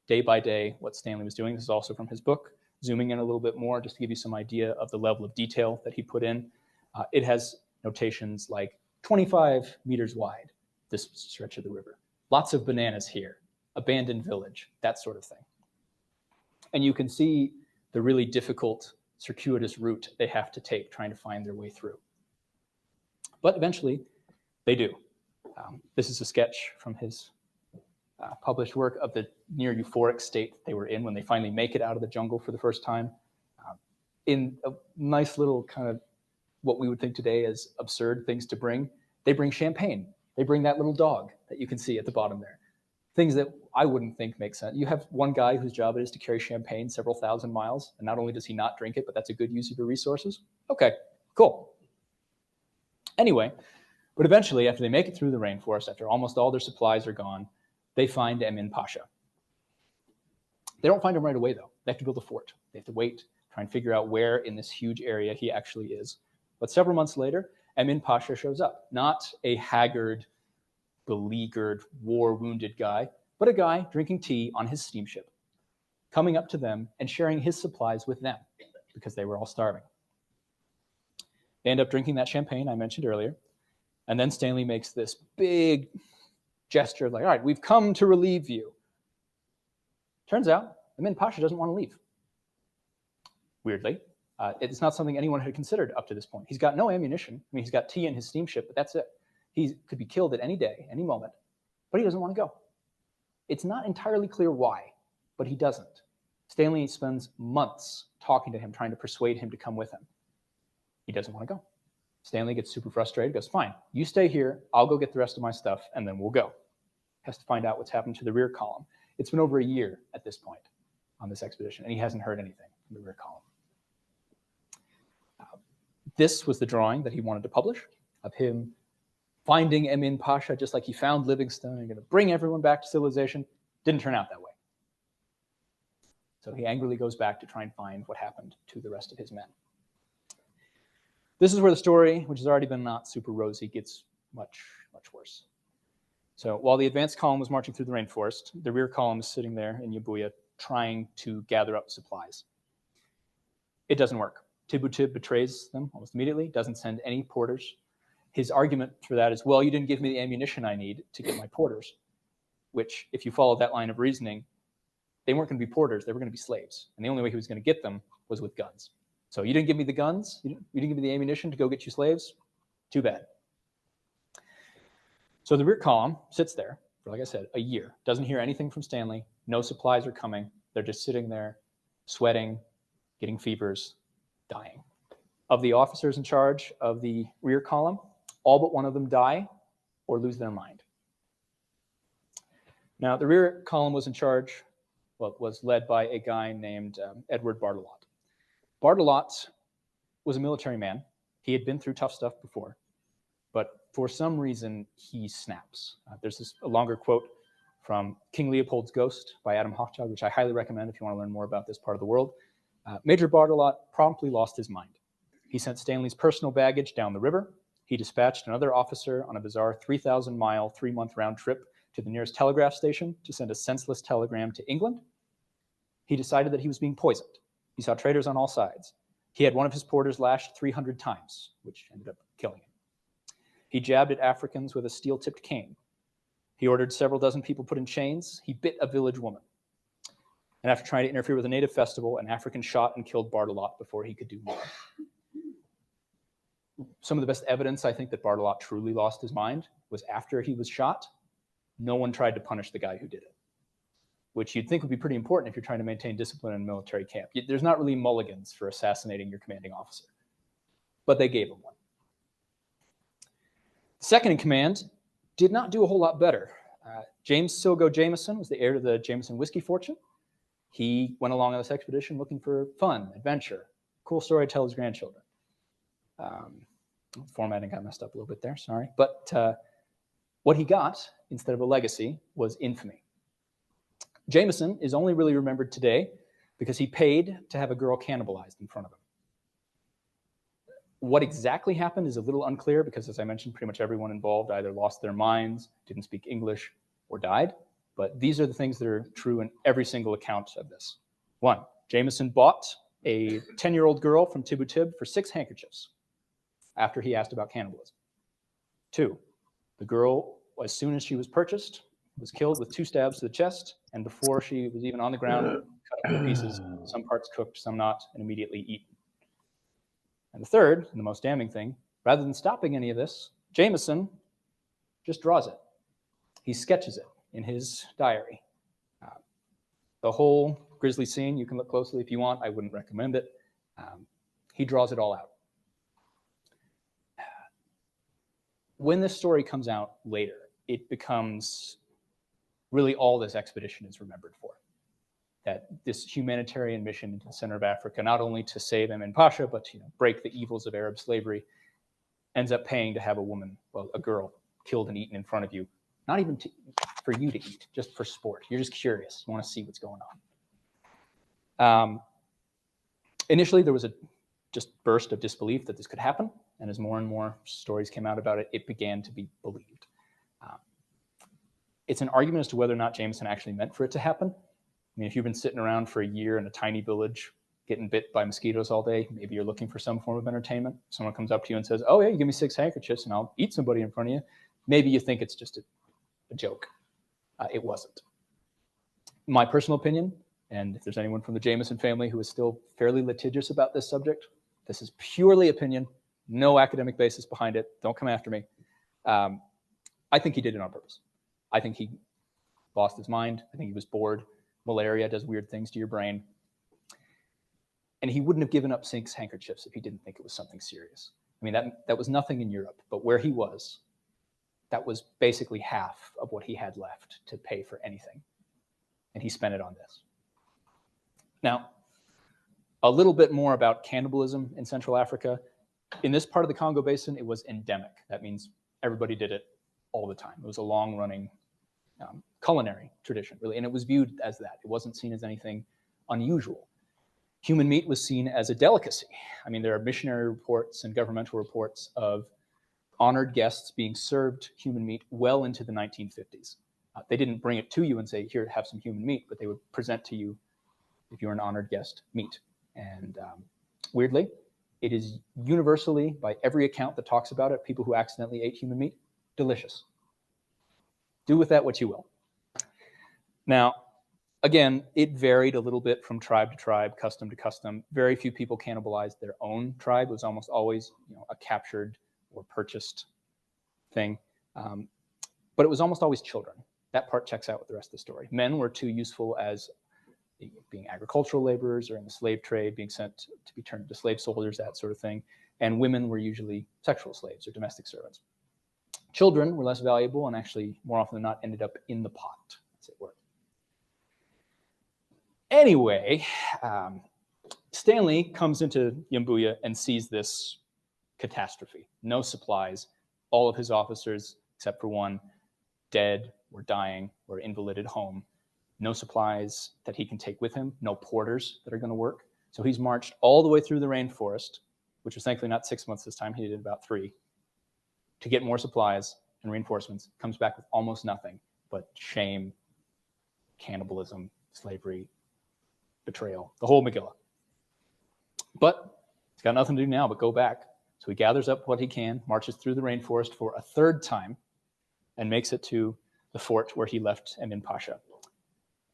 day by day what Stanley was doing. This is also from his book. Zooming in a little bit more, just to give you some idea of the level of detail that he put in. It has notations like 25 meters wide, this stretch of the river. Lots of bananas here, abandoned village, that sort of thing. And you can see the really difficult circuitous route they have to take trying to find their way through. But eventually, they do. This is a sketch from his published work of the near euphoric state they were in when they finally make it out of the jungle for the first time. In a nice little kind of what we would think today as absurd things to bring, they bring champagne. They bring that little dog that you can see at the bottom there. Things that I wouldn't think make sense. You have one guy whose job it is to carry champagne several thousand miles, and not only does he not drink it, but that's a good use of your resources. Okay, cool. Anyway, but eventually, after they make it through the rainforest, after almost all their supplies are gone, they find Emin Pasha. They don't find him right away, though. They have to build a fort. They have to wait, try and figure out where in this huge area he actually is. But several months later, Emin Pasha shows up. Not a haggard, beleaguered, war-wounded guy, but a guy drinking tea on his steamship, coming up to them and sharing his supplies with them because they were all starving. They end up drinking that champagne I mentioned earlier. And then Stanley makes this big gesture of like, all right, we've come to relieve you. Turns out, Emin Pasha doesn't want to leave. Weirdly, it's not something anyone had considered up to this point. He's got no ammunition. I mean, he's got tea in his steamship, but that's it. He could be killed at any day, any moment, but he doesn't want to go. It's not entirely clear why, but he doesn't. Stanley spends months talking to him, trying to persuade him to come with him. He doesn't want to go. Stanley gets super frustrated, goes, fine, you stay here, I'll go get the rest of my stuff, and then we'll go. Has to find out what's happened to the rear column. It's been over a year at this point on this expedition, and he hasn't heard anything from the rear column. This was the drawing that he wanted to publish of him finding Emin Pasha just like he found Livingstone and going to bring everyone back to civilization. Didn't turn out that way. So he angrily goes back to try and find what happened to the rest of his men. This is where the story, which has already been not super rosy, gets much, much worse. So while the advanced column was marching through the rainforest, the rear column is sitting there in Yabuya trying to gather up supplies. It doesn't work. Tib betrays them almost immediately, doesn't send any porters. His argument for that is, well, you didn't give me the ammunition I need to get my porters, which, if you follow that line of reasoning, they weren't going to be porters, they were going to be slaves. And the only way he was going to get them was with guns. So you didn't give me the guns, you didn't give me the ammunition to go get you slaves? Too bad. So the rear column sits there for, like I said, a year. Doesn't hear anything from Stanley. No supplies are coming. They're just sitting there, sweating, getting fevers, dying. Of the officers in charge of the rear column, all but one of them die or lose their mind. Now, the rear column was in charge, well, was led by a guy named Edward Barttelot. Barttelot was a military man. He had been through tough stuff before, but for some reason, he snaps. There's a longer quote from King Leopold's Ghost by Adam Hochschild, which I highly recommend if you want to learn more about this part of the world. Major Barttelot promptly lost his mind. He sent Stanley's personal baggage down the river. He dispatched another officer on a bizarre 3,000-mile, 3-month round trip to the nearest telegraph station to send a senseless telegram to England. He decided that he was being poisoned. He saw traitors on all sides. He had one of his porters lashed 300 times, which ended up killing him. He jabbed at Africans with a steel-tipped cane. He ordered several dozen people put in chains. He bit a village woman. And after trying to interfere with a native festival, an African shot and killed Barttelot before he could do more. Some of the best evidence, I think, that Barttelot truly lost his mind was after he was shot, no one tried to punish the guy who did it, which you'd think would be pretty important if you're trying to maintain discipline in a military camp. There's not really mulligans for assassinating your commanding officer, but they gave him one. The second in command did not do a whole lot better. James Silgo Jameson was the heir to the Jameson whiskey fortune. He went along on this expedition looking for fun, adventure, cool story to tell his grandchildren. Formatting got messed up a little bit there, sorry. But what he got, instead of a legacy, was infamy. Jameson is only really remembered today because he paid to have a girl cannibalized in front of him. What exactly happened is a little unclear because, as I mentioned, pretty much everyone involved either lost their minds, didn't speak English, or died. But these are the things that are true in every single account of this. 1, Jameson bought a 10-year-old girl from Tib for 6 handkerchiefs after he asked about cannibalism. 2, the girl, as soon as she was purchased, was killed with 2 stabs to the chest, and before she was even on the ground, cut up into pieces, some parts cooked, some not, and immediately eaten. And the third, and the most damning thing, rather than stopping any of this, Jameson just draws it. He sketches it in his diary. The whole grisly scene, you can look closely if you want. I wouldn't recommend it. He draws it all out. When this story comes out later, it becomes really all this expedition is remembered for. That this humanitarian mission into the center of Africa, not only to save Emin Pasha, but to break the evils of Arab slavery, ends up paying to have a woman, well, a girl, killed and eaten in front of you, not even for you to eat, just for sport. You're just curious. You want to see what's going on. Initially, there was a just burst of disbelief that this could happen. And as more and more stories came out about it, it began to be believed. It's an argument as to whether or not Jameson actually meant for it to happen. I mean, if you've been sitting around for a year in a tiny village, getting bit by mosquitoes all day, maybe you're looking for some form of entertainment. Someone comes up to you and says, oh yeah, you give me 6 handkerchiefs and I'll eat somebody in front of you. Maybe you think it's just a joke. It wasn't. My personal opinion, and if there's anyone from the Jameson family who is still fairly litigious about this subject, this is purely opinion, no academic basis behind it. Don't come after me. I think he did it on purpose. I think he lost his mind. I think he was bored. Malaria does weird things to your brain. And he wouldn't have given up 6 handkerchiefs if he didn't think it was something serious. I mean, that was nothing in Europe, but where he was, that was basically half of what he had left to pay for anything. And he spent it on this. Now, a little bit more about cannibalism in Central Africa. In this part of the Congo Basin, it was endemic. That means everybody did it all the time. It was a long-running culinary tradition, really, and it was viewed as that. It wasn't seen as anything unusual. Human meat was seen as a delicacy. I mean, there are missionary reports and governmental reports of honored guests being served human meat well into the 1950s. They didn't bring it to you and say, here, have some human meat, but they would present to you, if you're an honored guest, meat. And weirdly, it is universally, by every account that talks about it, people who accidentally ate human meat, delicious. Do with that what you will. Now, again, it varied a little bit from tribe to tribe, custom to custom. Very few people cannibalized their own tribe. It was almost always, a captured or purchased thing. But it was almost always children. That part checks out with the rest of the story. Men were too useful as being agricultural laborers or in the slave trade, being sent to be turned into slave soldiers, that sort of thing. And women were usually sexual slaves or domestic servants. Children were less valuable and actually, more often than not, ended up in the pot, as it were. Anyway, Stanley comes into Yambuya and sees this catastrophe. No supplies. All of his officers, except for one, dead or dying or invalided home. No supplies that he can take with him. No porters that are going to work. So he's marched all the way through the rainforest, which was thankfully not 6 months this time. He did about 3, to get more supplies and reinforcements. Comes back with almost nothing but shame, cannibalism, slavery, betrayal, the whole Megillah. But he's got nothing to do now but go back. So he gathers up what he can, marches through the rainforest for a 3rd time, and makes it to the fort where he left Emin Pasha.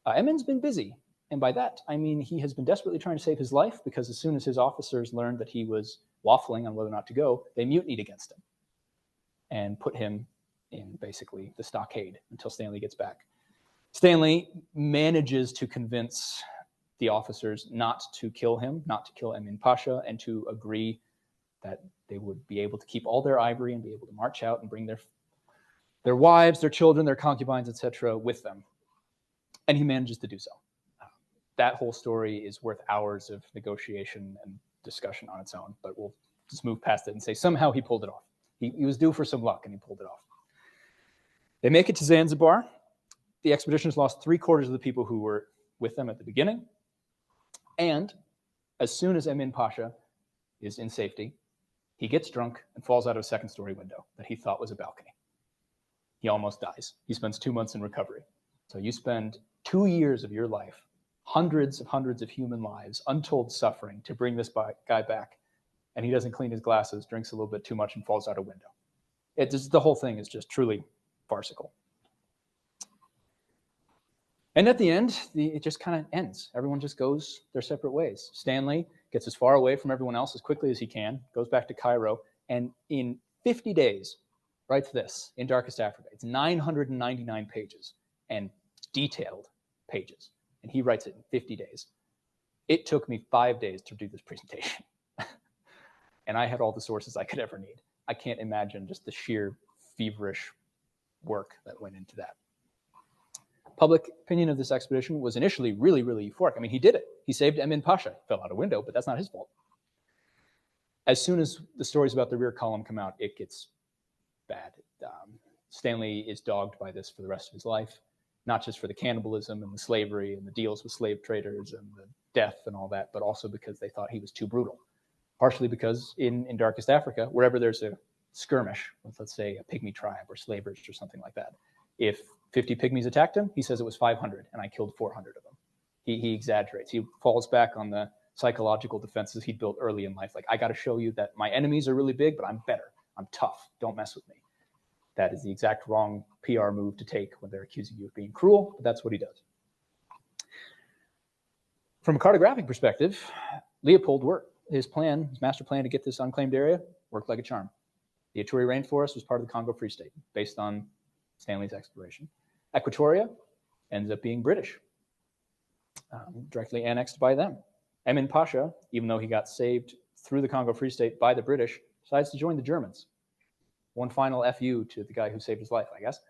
Emin's been busy, and by that I mean he has been desperately trying to save his life, because as soon as his officers learned that he was waffling on whether or not to go, they mutinied against him and put him in basically the stockade until Stanley gets back. Stanley manages to convince the officers not to kill him, not to kill Emin Pasha, and to agree that they would be able to keep all their ivory and be able to march out and bring their wives, their children, their concubines, etc. with them. And he manages to do so. That whole story is worth hours of negotiation and discussion on its own, but we'll just move past it and say somehow he pulled it off. He was due for some luck, and he pulled it off. They make it to Zanzibar. The expedition has lost 3/4 of the people who were with them at the beginning. And as soon as Emin Pasha is in safety, he gets drunk and falls out of a 2nd-story window that he thought was a balcony. He almost dies. He spends 2 months in recovery. So you spend 2 years of your life, hundreds of human lives, untold suffering to bring this guy back, and he doesn't clean his glasses, drinks a little bit too much, and falls out a window. The whole thing is just truly farcical. And at the end, it just kind of ends. Everyone just goes their separate ways. Stanley gets as far away from everyone else as quickly as he can, goes back to Cairo, and in 50 days writes this in Darkest Africa. It's 999 pages and detailed pages. And he writes it in 50 days. It took me 5 days to do this presentation. And I had all the sources I could ever need. I can't imagine just the sheer feverish work that went into that. Public opinion of this expedition was initially really, really euphoric. I mean, he did it. He saved Emin Pasha. He fell out a window, but that's not his fault. as soon as the stories about the rear column come out, it gets bad. Stanley is dogged by this for the rest of his life, not just for the cannibalism and the slavery and the deals with slave traders and the death and all that, but also because they thought he was too brutal. Partially because in Darkest Africa, wherever there's a skirmish with, let's say, a pygmy tribe or slavers or something like that, if 50 pygmies attacked him, he says it was 500 and I killed 400 of them. He exaggerates. He falls back on the psychological defenses he'd built early in life. Like, I got to show you that my enemies are really big, but I'm better. I'm tough. Don't mess with me. That is the exact wrong PR move to take when they're accusing you of being cruel, but that's what he does. From a cartographic perspective, Leopold worked. His master plan to get this unclaimed area worked like a charm. The Ituri rainforest was part of the Congo Free State based on Stanley's exploration. Equatoria ends up being British, directly annexed by them. Emin Pasha, even though he got saved through the Congo Free State by the British, decides to join the Germans. One final FU to the guy who saved his life, I guess.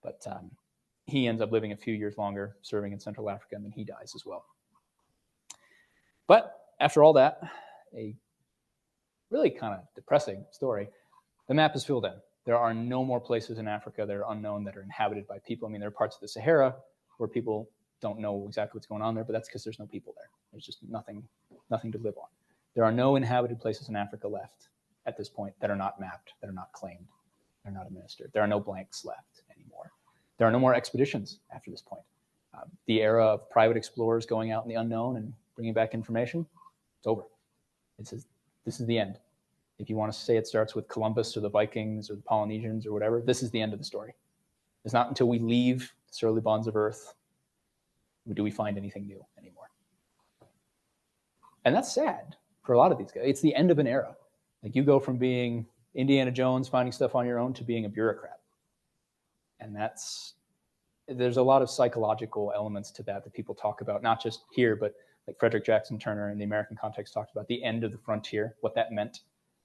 But he ends up living a few years longer, serving in Central Africa, and then he dies as well. But after all that, a really kind of depressing story, the map is filled in. There are no more places in Africa that are unknown that are inhabited by people. I mean, there are parts of the Sahara where people don't know exactly what's going on there, but that's because there's no people there. There's just nothing to live on. There are no inhabited places in Africa left at this point that are not mapped, that are not claimed, they're not administered. There are no blanks left anymore. There are no more expeditions after this point. The era of private explorers going out in the unknown and bringing back information, it's over. This is the end. If you want to say it starts with Columbus or the Vikings or the Polynesians or whatever, this is the end of the story. It's not until we leave the surly bonds of Earth do we find anything new anymore. And that's sad for a lot of these guys. It's the end of an era. Like, you go from being Indiana Jones, finding stuff on your own, to being a bureaucrat. And there's a lot of psychological elements to that people talk about, not just here, but like Frederick Jackson Turner in the American context talked about the end of the frontier, what that meant.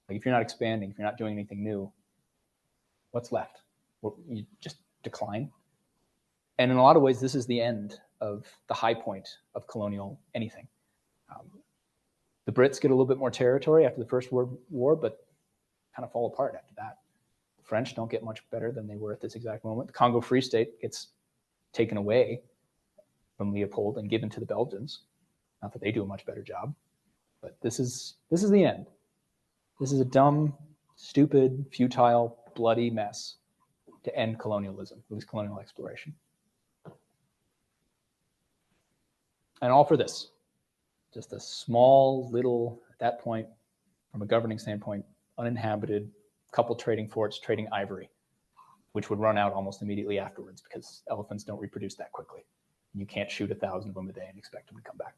Like, if you're not expanding, if you're not doing anything new, what's left? Well, you just decline. And in a lot of ways, this is the end of the high point of colonial anything. The Brits get a little bit more territory after the First World War, but kind of fall apart after that. The French don't get much better than they were at this exact moment. The Congo Free State gets taken away from Leopold and given to the Belgians. Not that they do a much better job, but this is the end. This is a dumb, stupid, futile, bloody mess to end colonialism, at least colonial exploration. And all for this. Just a small little, at that point, from a governing standpoint, uninhabited couple trading forts, trading ivory, which would run out almost immediately afterwards because elephants don't reproduce that quickly. You can't shoot 1,000 of them a day and expect them to come back.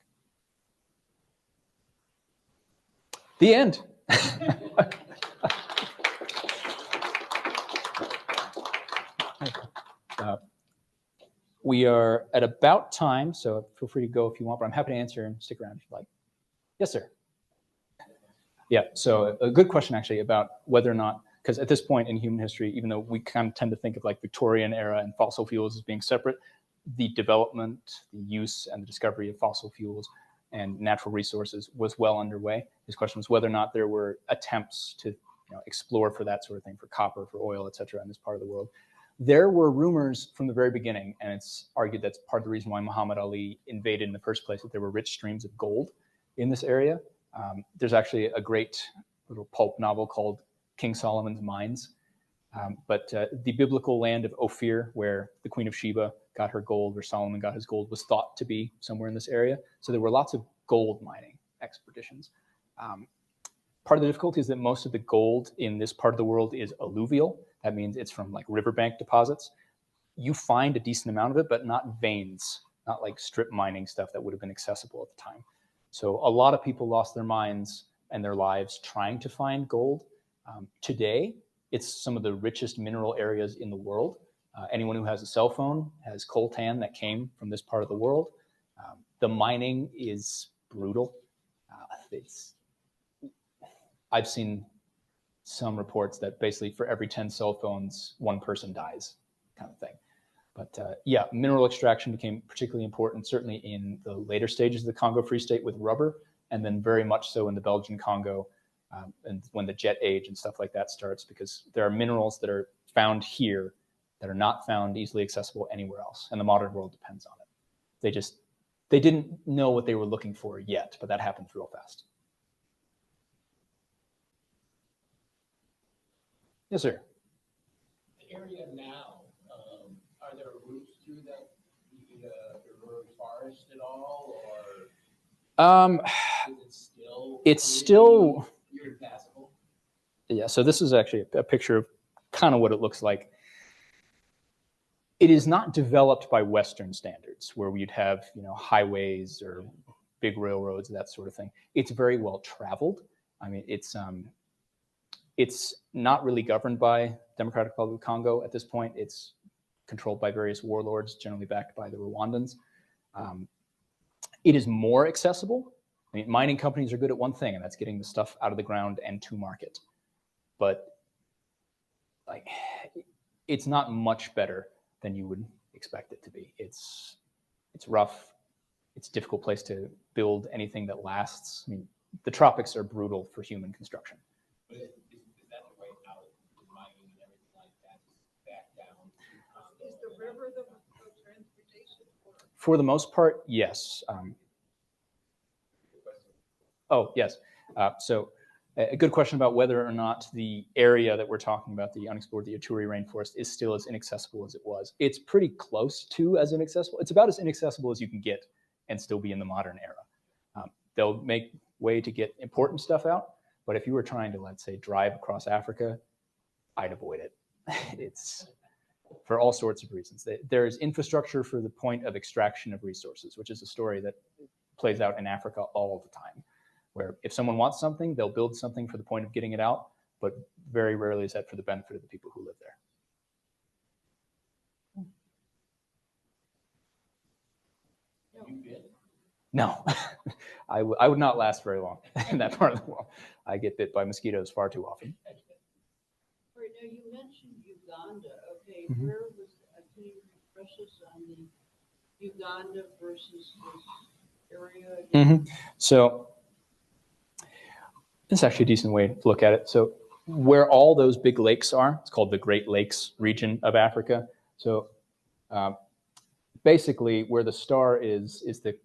The end. We are at about time, so feel free to go if you want, but I'm happy to answer and stick around if you'd like. Yes, sir. Yeah, so a good question actually about whether or not, because at this point in human history, even though we kind of tend to think of like Victorian era and fossil fuels as being separate, the development, the use, and the discovery of fossil fuels and natural resources was well underway. His question was whether or not there were attempts to explore for that sort of thing, for copper, for oil, et cetera, in this part of the world. There were rumors from the very beginning, and it's argued that's part of the reason why Muhammad Ali invaded in the first place, that there were rich streams of gold in this area. There's actually a great little pulp novel called King Solomon's Mines. But the biblical land of Ophir, where the Queen of Sheba got her gold, where Solomon got his gold, was thought to be somewhere in this area. So there were lots of gold mining expeditions. Part of the difficulty is that most of the gold in this part of the world is alluvial. That means it's from like riverbank deposits. You find a decent amount of it, but not veins, not like strip mining stuff that would have been accessible at the time. So a lot of people lost their minds and their lives trying to find gold. Today, it's some of the richest mineral areas in the world. Anyone who has a cell phone has coltan that came from this part of the world. The mining is brutal. I've seen some reports that basically for every 10 cell phones, one person dies, kind of thing. But yeah, mineral extraction became particularly important, certainly in the later stages of the Congo Free State with rubber, and then very much so in the Belgian Congo and when the jet age and stuff like that starts, because there are minerals that are found here that are not found easily accessible anywhere else, and the modern world depends on it. They didn't know what they were looking for yet, but that happens real fast. Yes, sir. The area now, are there routes through that erode forest at all, or is it still impassable? Yeah, so this is actually a picture of kind of what it looks like. It is not developed by Western standards, where we'd have, you know, highways or big railroads, that sort of thing. It's very well traveled. I mean, it's not really governed by Democratic Republic of Congo at this point. It's controlled by various warlords, generally backed by the Rwandans. It is more accessible. I mean, mining companies are good at one thing, and that's getting the stuff out of the ground and to market. But like, it's not much better than you would expect it to be. It's rough. It's a difficult place to build anything that lasts. I mean, the tropics are brutal for human construction. But is that the way out of mining and everything like that, back down? Is the river the transportation? For the most part, yes. Oh, yes. So a good question about whether or not the area that we're talking about, the unexplored, the Ituri rainforest, is still as inaccessible as it was. It's pretty close to as inaccessible. It's about as inaccessible as you can get and still be in the modern era. They'll make way to get important stuff out, but if you were trying to, let's say, drive across Africa, I'd avoid it. It's for all sorts of reasons. There is infrastructure for the point of extraction of resources, which is a story that plays out in Africa all the time, where if someone wants something, they'll build something for the point of getting it out, but very rarely is that for the benefit of the people who live there. No, I would not last very long in that part of the world. I get bit by mosquitoes far too often. All right, now you mentioned Uganda. Okay, Mhm. where was, can you refresh us on the Uganda versus this area? Mm-hmm. So this is actually a decent way to look at it. So where all those big lakes are, it's called the Great Lakes region of Africa. So basically where the star is the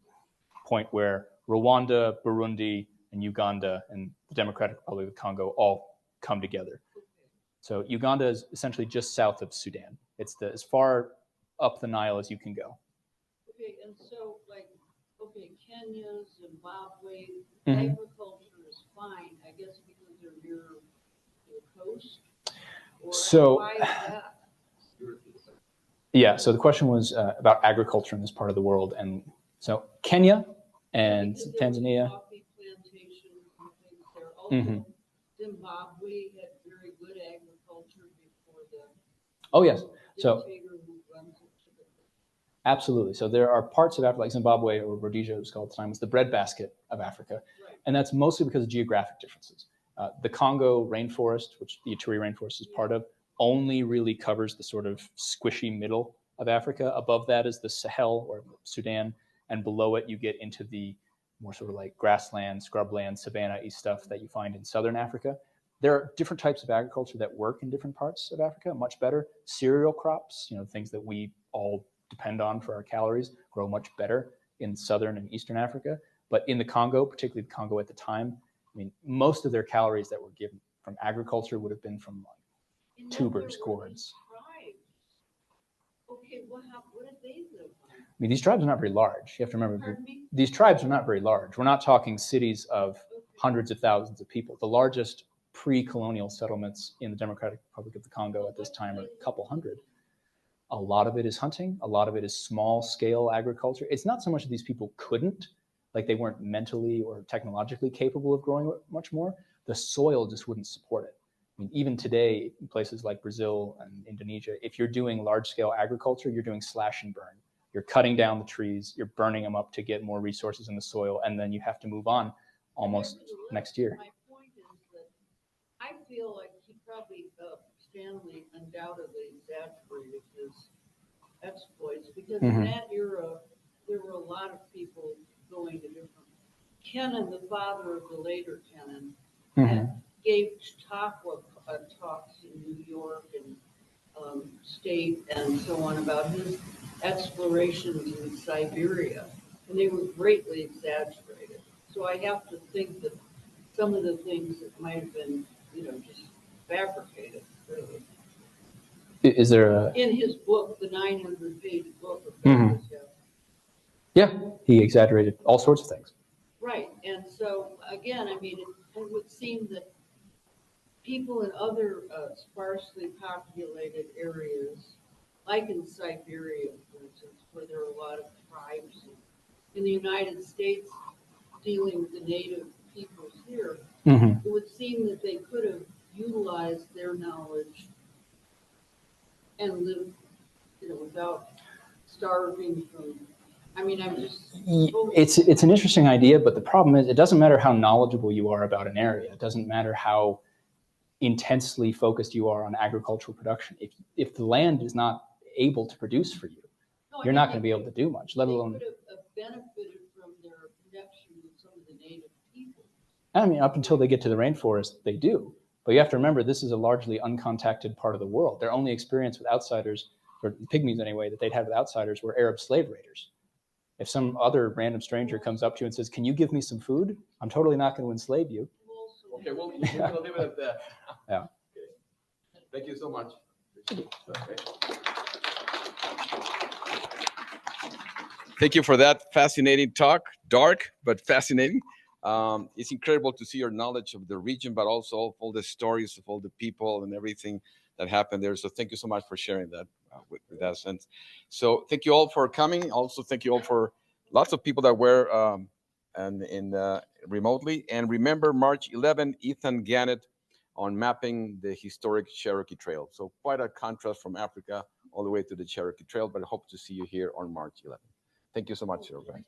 point where Rwanda, Burundi, and Uganda and the Democratic Republic of Congo all come together. So Uganda is essentially just south of Sudan. It's as far up the Nile as you can go. Okay, and so like, okay, Kenya, Zimbabwe, Mhm. agriculture is fine, I guess because they're near the coast? Or So- why is that? Yeah, so the question was about agriculture in this part of the world. And so Kenya and Because there was Tanzania. coffee plantations and things there. Also, Mhm. Zimbabwe had very good agriculture before the Oh, yes. So dictator who runs it to the absolutely. So there are parts of Africa, like Zimbabwe, or Rhodesia, it was called at the time, was the breadbasket of Africa. right. And that's mostly because of geographic differences. The Congo rainforest, which the Ituri rainforest is part of, only really covers the sort of squishy middle of Africa. Above that is the Sahel or Sudan, and below it you get into the more sort of like grassland, scrubland, savanna-y stuff that you find in southern Africa. There are different types of agriculture that work in different parts of Africa, much better. Cereal crops, you know, things that we all depend on for our calories, grow much better in southern and eastern Africa. But in the Congo, particularly the Congo at the time, I mean, most of their calories that were given from agriculture would have been from like And then tubers, there were gourds. these tribes. Okay, what did they live on? I mean, these tribes are not very large. You have to remember, Pardon me? these tribes are not very large. We're not talking cities of Okay. hundreds of thousands of people. The largest pre-colonial settlements in the Democratic Republic of the Congo at this time are a couple hundred. A lot of it is hunting. A lot of it is small-scale agriculture. It's not so much that these people couldn't, like they weren't mentally or technologically capable of growing much more. The soil just wouldn't support it. I mean, even today, in places like Brazil and Indonesia, if you're doing large-scale agriculture, you're doing slash and burn. You're cutting down the trees, you're burning them up to get more resources in the soil, and then you have to move on almost next year. My point is that I feel like he probably, Stanley undoubtedly exaggerated his exploits because in Mhm. that era, there were a lot of people going to different. Kennan, the father of the later Kennan, gave talks in New York and state and so on about his explorations in Siberia, and they were greatly exaggerated. So I have to think that some of the things that might have been, just fabricated, really. Is there a... In his book, the 900-page book of Douglas, Yeah, he exaggerated all sorts of things. Right, and so, again, I mean, it would seem that people in other sparsely populated areas, like in Siberia, for instance, where there are a lot of tribes, in the United States, dealing with the native peoples here, it would seem that they could have utilized their knowledge and lived, without starving from. I mean, I'm just. It's an interesting idea, but the problem is it doesn't matter how knowledgeable you are about an area. It doesn't matter how intensely focused you are on agricultural production. If the land is not able to produce for you, you're not going to be able to do much, let alone. They could have benefited from their connection with some of the native people. I mean, up until they get to the rainforest, they do. But you have to remember, this is a largely uncontacted part of the world. Their only experience with outsiders, or pygmies anyway, that they'd had with outsiders were Arab slave raiders. If some other random stranger comes up to you and says, "Can you give me some food?" I'm totally not going to enslave you. Okay, well, we'll leave it at that. Yeah. Okay. Thank you so much. Okay. Thank you for that fascinating talk. Dark, but fascinating. It's incredible to see your knowledge of the region, but also all the stories of all the people and everything that happened there. So thank you so much for sharing that with us. And so thank you all for coming. Also, thank you all for lots of people that were remotely. And remember, March 11, Ethan Gannett on mapping the historic Cherokee Trail. So quite a contrast from Africa all the way to the Cherokee Trail, but I hope to see you here on March 11. Thank you so much, everybody.